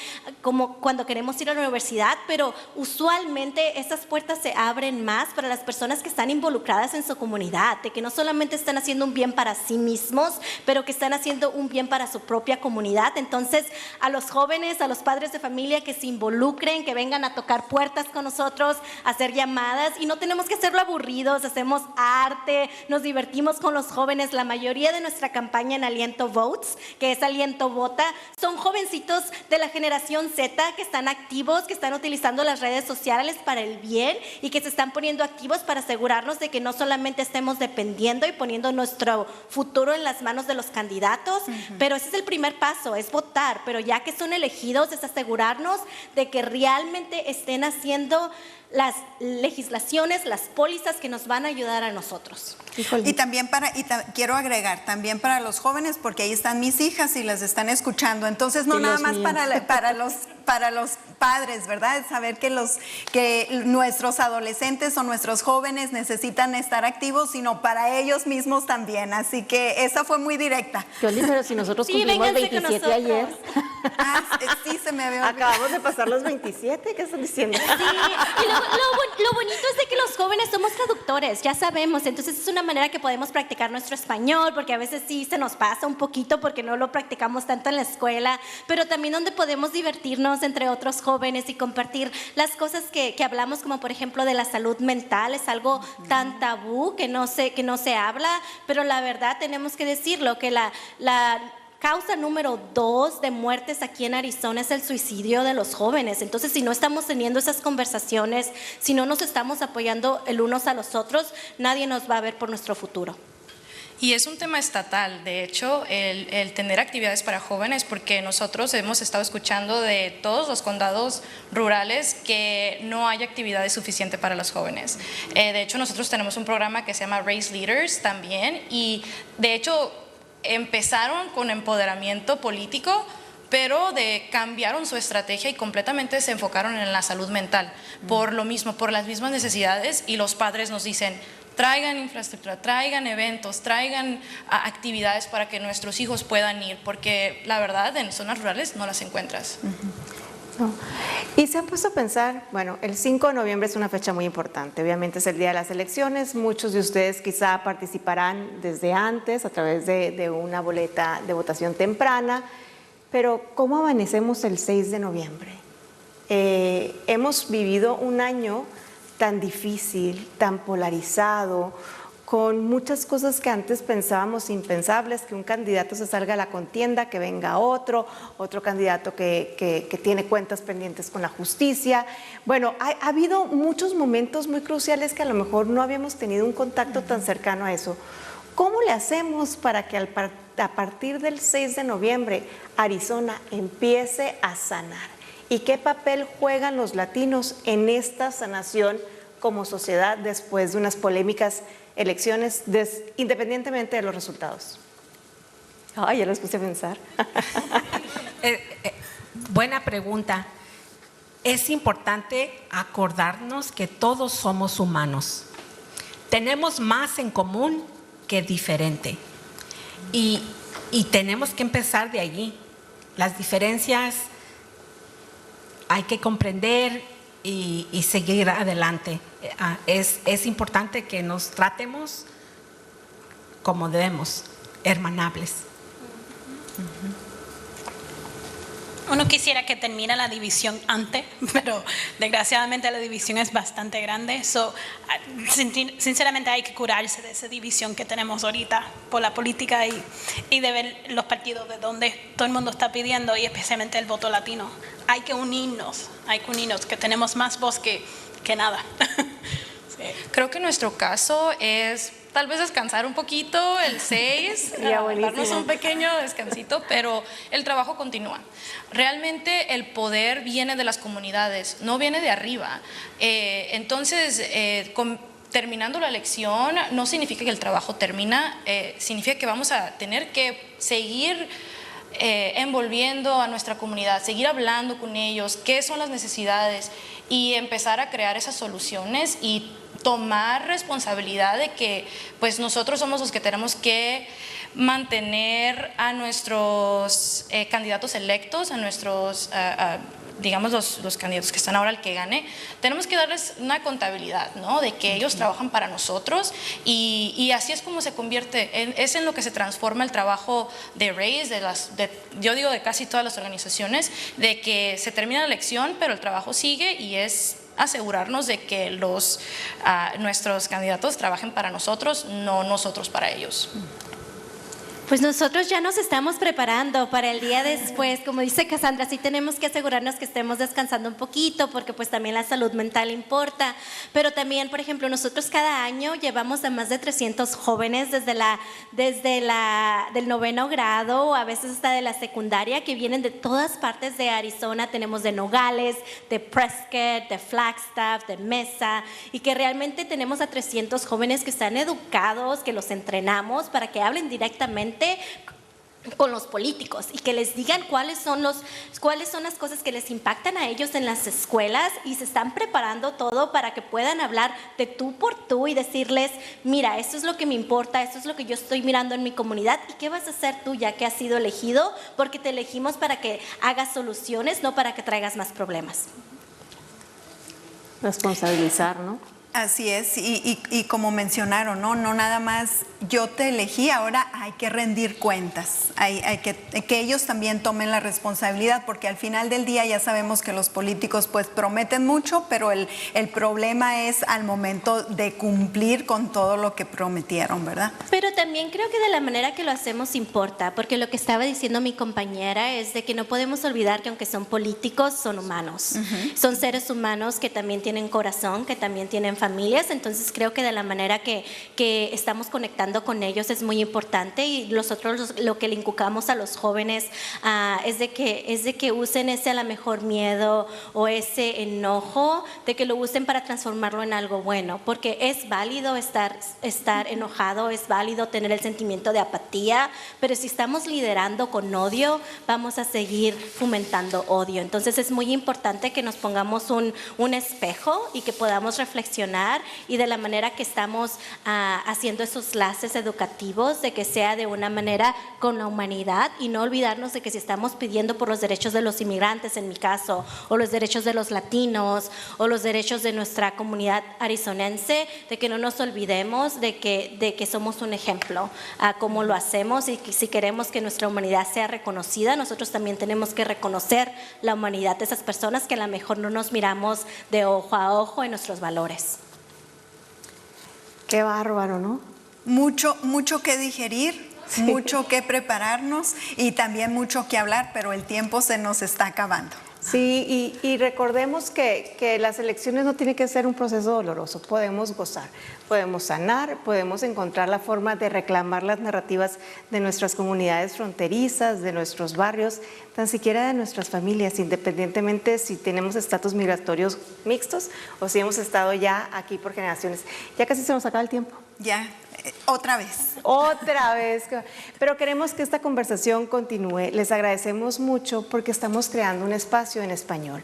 ir a la universidad, pero usualmente esas puertas se abren más para las personas que están involucradas en su comunidad, de que no solamente están haciendo un bien para sí mismos, pero que están haciendo un bien para su propia comunidad. Entonces, a los jóvenes, a los padres de familia que se involucren, que vengan a tocar puertas con nosotros, a hacer llamadas, y no tenemos que hacerlo aburridos, hacemos arte, nos divertimos con los jóvenes. La mayoría de nuestra campaña en Aliento Votes, que es Aliento Vota, son jovencitos de la generación Z que están activos, que están utilizando las redes sociales para el bien y que se están poniendo activos para asegurarnos de que no solamente estemos dependiendo y poniendo nuestro futuro en las manos de los candidatos, pero ese es el primer paso, es votar, pero ya que son elegidos es asegurarnos de que realmente estén haciendo las legislaciones, las pólizas que nos van a ayudar a nosotros. Y también quiero agregar, también para los jóvenes, porque ahí están mis hijas y las están escuchando. Entonces, no nada más para los padres, ¿verdad? Saber que nuestros adolescentes o nuestros jóvenes necesitan estar activos, sino para ellos mismos también. Así que esa fue muy directa. Yoli, pero si nosotros cumplimos 27 ayer. Sí, se me había olvidado. Acabamos de pasar los 27, ¿qué están diciendo? Sí, y lo bonito es de que los jóvenes somos traductores, ya sabemos, entonces es una manera que podemos practicar nuestro español, porque a veces sí se nos pasa un poquito porque no lo practicamos tanto en la escuela, pero también donde podemos divertirnos entre otros jóvenes y compartir las cosas que hablamos, como por ejemplo de la salud mental. Es algo tan tabú que no se habla, pero la verdad tenemos que decirlo, que la causa número 2 de muertes aquí en Arizona es el suicidio de los jóvenes. Entonces, si no estamos teniendo esas conversaciones, si no nos estamos apoyando el unos a los otros, nadie nos va a ver por nuestro futuro. Y es un tema estatal, de hecho, el tener actividades para jóvenes, porque nosotros hemos estado escuchando de todos los condados rurales que no hay actividades suficientes para los jóvenes. De hecho, nosotros tenemos un programa que se llama Raise Leaders también, y de hecho empezaron con empoderamiento político, pero cambiaron su estrategia y completamente se enfocaron en la salud mental, por lo mismo, por las mismas necesidades, y los padres nos dicen, traigan infraestructura, traigan eventos, traigan actividades para que nuestros hijos puedan ir, porque la verdad en zonas rurales no las encuentras. No. Y se han puesto a pensar, bueno, el 5 de noviembre es una fecha muy importante, obviamente es el día de las elecciones, muchos de ustedes quizá participarán desde antes a través de una boleta de votación temprana, pero ¿cómo amanecemos el 6 de noviembre? Hemos vivido un año tan difícil, tan polarizado, con muchas cosas que antes pensábamos impensables, que un candidato se salga a la contienda, que venga otro candidato que tiene cuentas pendientes con la justicia. Bueno, ha habido muchos momentos muy cruciales que a lo mejor no habíamos tenido un contacto tan cercano a eso. ¿Cómo le hacemos para que a partir del 6 de noviembre Arizona empiece a sanar? ¿Y qué papel juegan los latinos en esta sanación como sociedad después de unas polémicas elecciones, independientemente de los resultados? Ay, ya los puse a pensar. Buena pregunta. Es importante acordarnos que todos somos humanos. Tenemos más en común que diferente. Y tenemos que empezar de allí. Las diferencias hay que comprender y seguir adelante. Es importante que nos tratemos como debemos, hermanables. Uno quisiera que termine la división antes, pero desgraciadamente la división es bastante grande. Sinceramente hay que curarse de esa división que tenemos ahorita por la política y de ver los partidos de donde todo el mundo está pidiendo, y especialmente el voto latino. Hay que unirnos, que tenemos más voz que nada. Sí. Creo que nuestro caso es tal vez descansar un poquito el 6, darnos un pequeño descansito, pero el trabajo continúa. Realmente el poder viene de las comunidades, no viene de arriba. Entonces, terminando la elección no significa que el trabajo termina, significa que vamos a tener que seguir envolviendo a nuestra comunidad, seguir hablando con ellos, qué son las necesidades y empezar a crear esas soluciones y tomar responsabilidad de que pues nosotros somos los que tenemos que mantener a nuestros candidatos electos, a nuestros digamos los candidatos que están ahora al que gane, tenemos que darles una contabilidad, ¿no? De que ellos trabajan para nosotros y así es como se convierte, es en lo que se transforma el trabajo de RAISE, yo digo de casi todas las organizaciones, de que se termina la elección pero el trabajo sigue y es asegurarnos de que nuestros candidatos trabajen para nosotros, no nosotros para ellos. Pues nosotros ya nos estamos preparando para el día después, como dice Cassandra, sí tenemos que asegurarnos que estemos descansando un poquito porque pues también la salud mental importa, pero también, por ejemplo, nosotros cada año llevamos a más de 300 jóvenes desde del 9º grado o a veces hasta de la secundaria que vienen de todas partes de Arizona, tenemos de Nogales, de Prescott, de Flagstaff, de Mesa y que realmente tenemos a 300 jóvenes que están educados, que los entrenamos para que hablen directamente con los políticos y que les digan cuáles son las cosas que les impactan a ellos en las escuelas y se están preparando todo para que puedan hablar de tú por tú y decirles, mira, esto es lo que me importa, esto es lo que yo estoy mirando en mi comunidad y qué vas a hacer tú ya que has sido elegido, porque te elegimos para que hagas soluciones, no para que traigas más problemas. Responsabilizar, ¿no? Así es, y como mencionaron, no nada más yo te elegí, ahora hay que rendir cuentas, hay que ellos también tomen la responsabilidad, porque al final del día ya sabemos que los políticos pues prometen mucho, pero el problema es al momento de cumplir con todo lo que prometieron, ¿verdad? Pero también creo que de la manera que lo hacemos importa, porque lo que estaba diciendo mi compañera es de que no podemos olvidar que aunque son políticos, son humanos, son seres humanos que también tienen corazón, que también tienen familias, entonces creo que de la manera que estamos conectando con ellos es muy importante y nosotros lo que le inculcamos a los jóvenes es de que usen ese a lo mejor miedo o ese enojo, de que lo usen para transformarlo en algo bueno, porque es válido estar enojado, es válido tener el sentimiento de apatía, pero si estamos liderando con odio, vamos a seguir fomentando odio. Entonces es muy importante que nos pongamos un espejo y que podamos reflexionar y de la manera que estamos haciendo esos lazos educativos, de que sea de una manera con la humanidad y no olvidarnos de que si estamos pidiendo por los derechos de los inmigrantes, en mi caso, o los derechos de los latinos, o los derechos de nuestra comunidad arizonense, de que no nos olvidemos de que somos un ejemplo a cómo lo hacemos y que si queremos que nuestra humanidad sea reconocida, nosotros también tenemos que reconocer la humanidad de esas personas que a lo mejor no nos miramos de ojo a ojo en nuestros valores. Qué bárbaro, ¿no? Mucho que digerir, mucho que prepararnos y también mucho que hablar, pero el tiempo se nos está acabando. Sí, y recordemos que las elecciones no tienen que ser un proceso doloroso, podemos gozar, podemos sanar, podemos encontrar la forma de reclamar las narrativas de nuestras comunidades fronterizas, de nuestros barrios, tan siquiera de nuestras familias, independientemente si tenemos estatus migratorios mixtos o si hemos estado ya aquí por generaciones. Ya casi se nos acaba el tiempo. Ya, otra vez. Otra vez. Pero queremos que esta conversación continúe. Les agradecemos mucho porque estamos creando un espacio en español.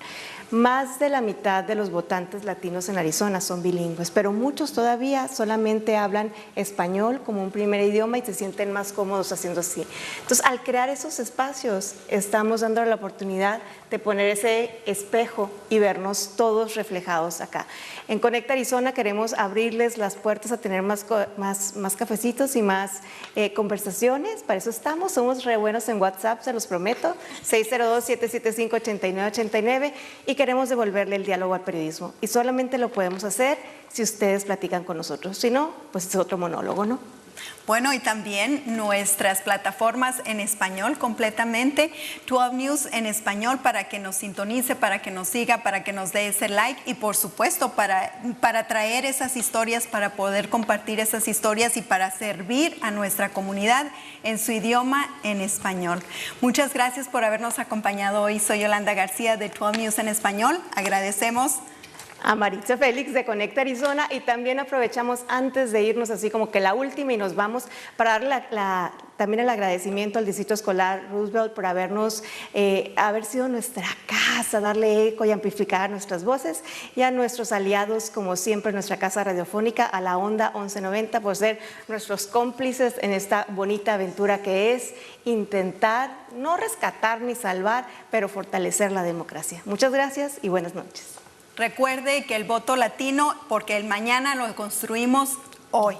Más de la mitad de los votantes latinos en Arizona son bilingües, pero muchos todavía solamente hablan español como un primer idioma y se sienten más cómodos haciendo así. Entonces, al crear esos espacios, estamos dando la oportunidad de poner ese espejo y vernos todos reflejados acá. En Conecta Arizona queremos abrirles las puertas a tener más cafecitos y más conversaciones. Para eso estamos, somos re buenos en WhatsApp, se los prometo, 602-775-8989, y queremos devolverle el diálogo al periodismo. Y solamente lo podemos hacer si ustedes platican con nosotros. Si no, pues es otro monólogo, ¿no? Bueno, y también nuestras plataformas en español completamente, 12 News en español, para que nos sintonice, para que nos siga, para que nos dé ese like y por supuesto para traer esas historias, para poder compartir esas historias y para servir a nuestra comunidad en su idioma en español. Muchas gracias por habernos acompañado hoy. Soy Yolanda García de 12 News en español. Agradecemos a Maritza Félix de Conecta Arizona, y también aprovechamos antes de irnos así como que la última y nos vamos para darle también el agradecimiento al Distrito Escolar Roosevelt por haber sido nuestra casa, darle eco y amplificar nuestras voces, y a nuestros aliados como siempre nuestra casa radiofónica, a la Onda 1190, por ser nuestros cómplices en esta bonita aventura que es intentar no rescatar ni salvar, pero fortalecer la democracia. Muchas gracias y buenas noches. Recuerde que el voto latino, porque el mañana lo construimos hoy.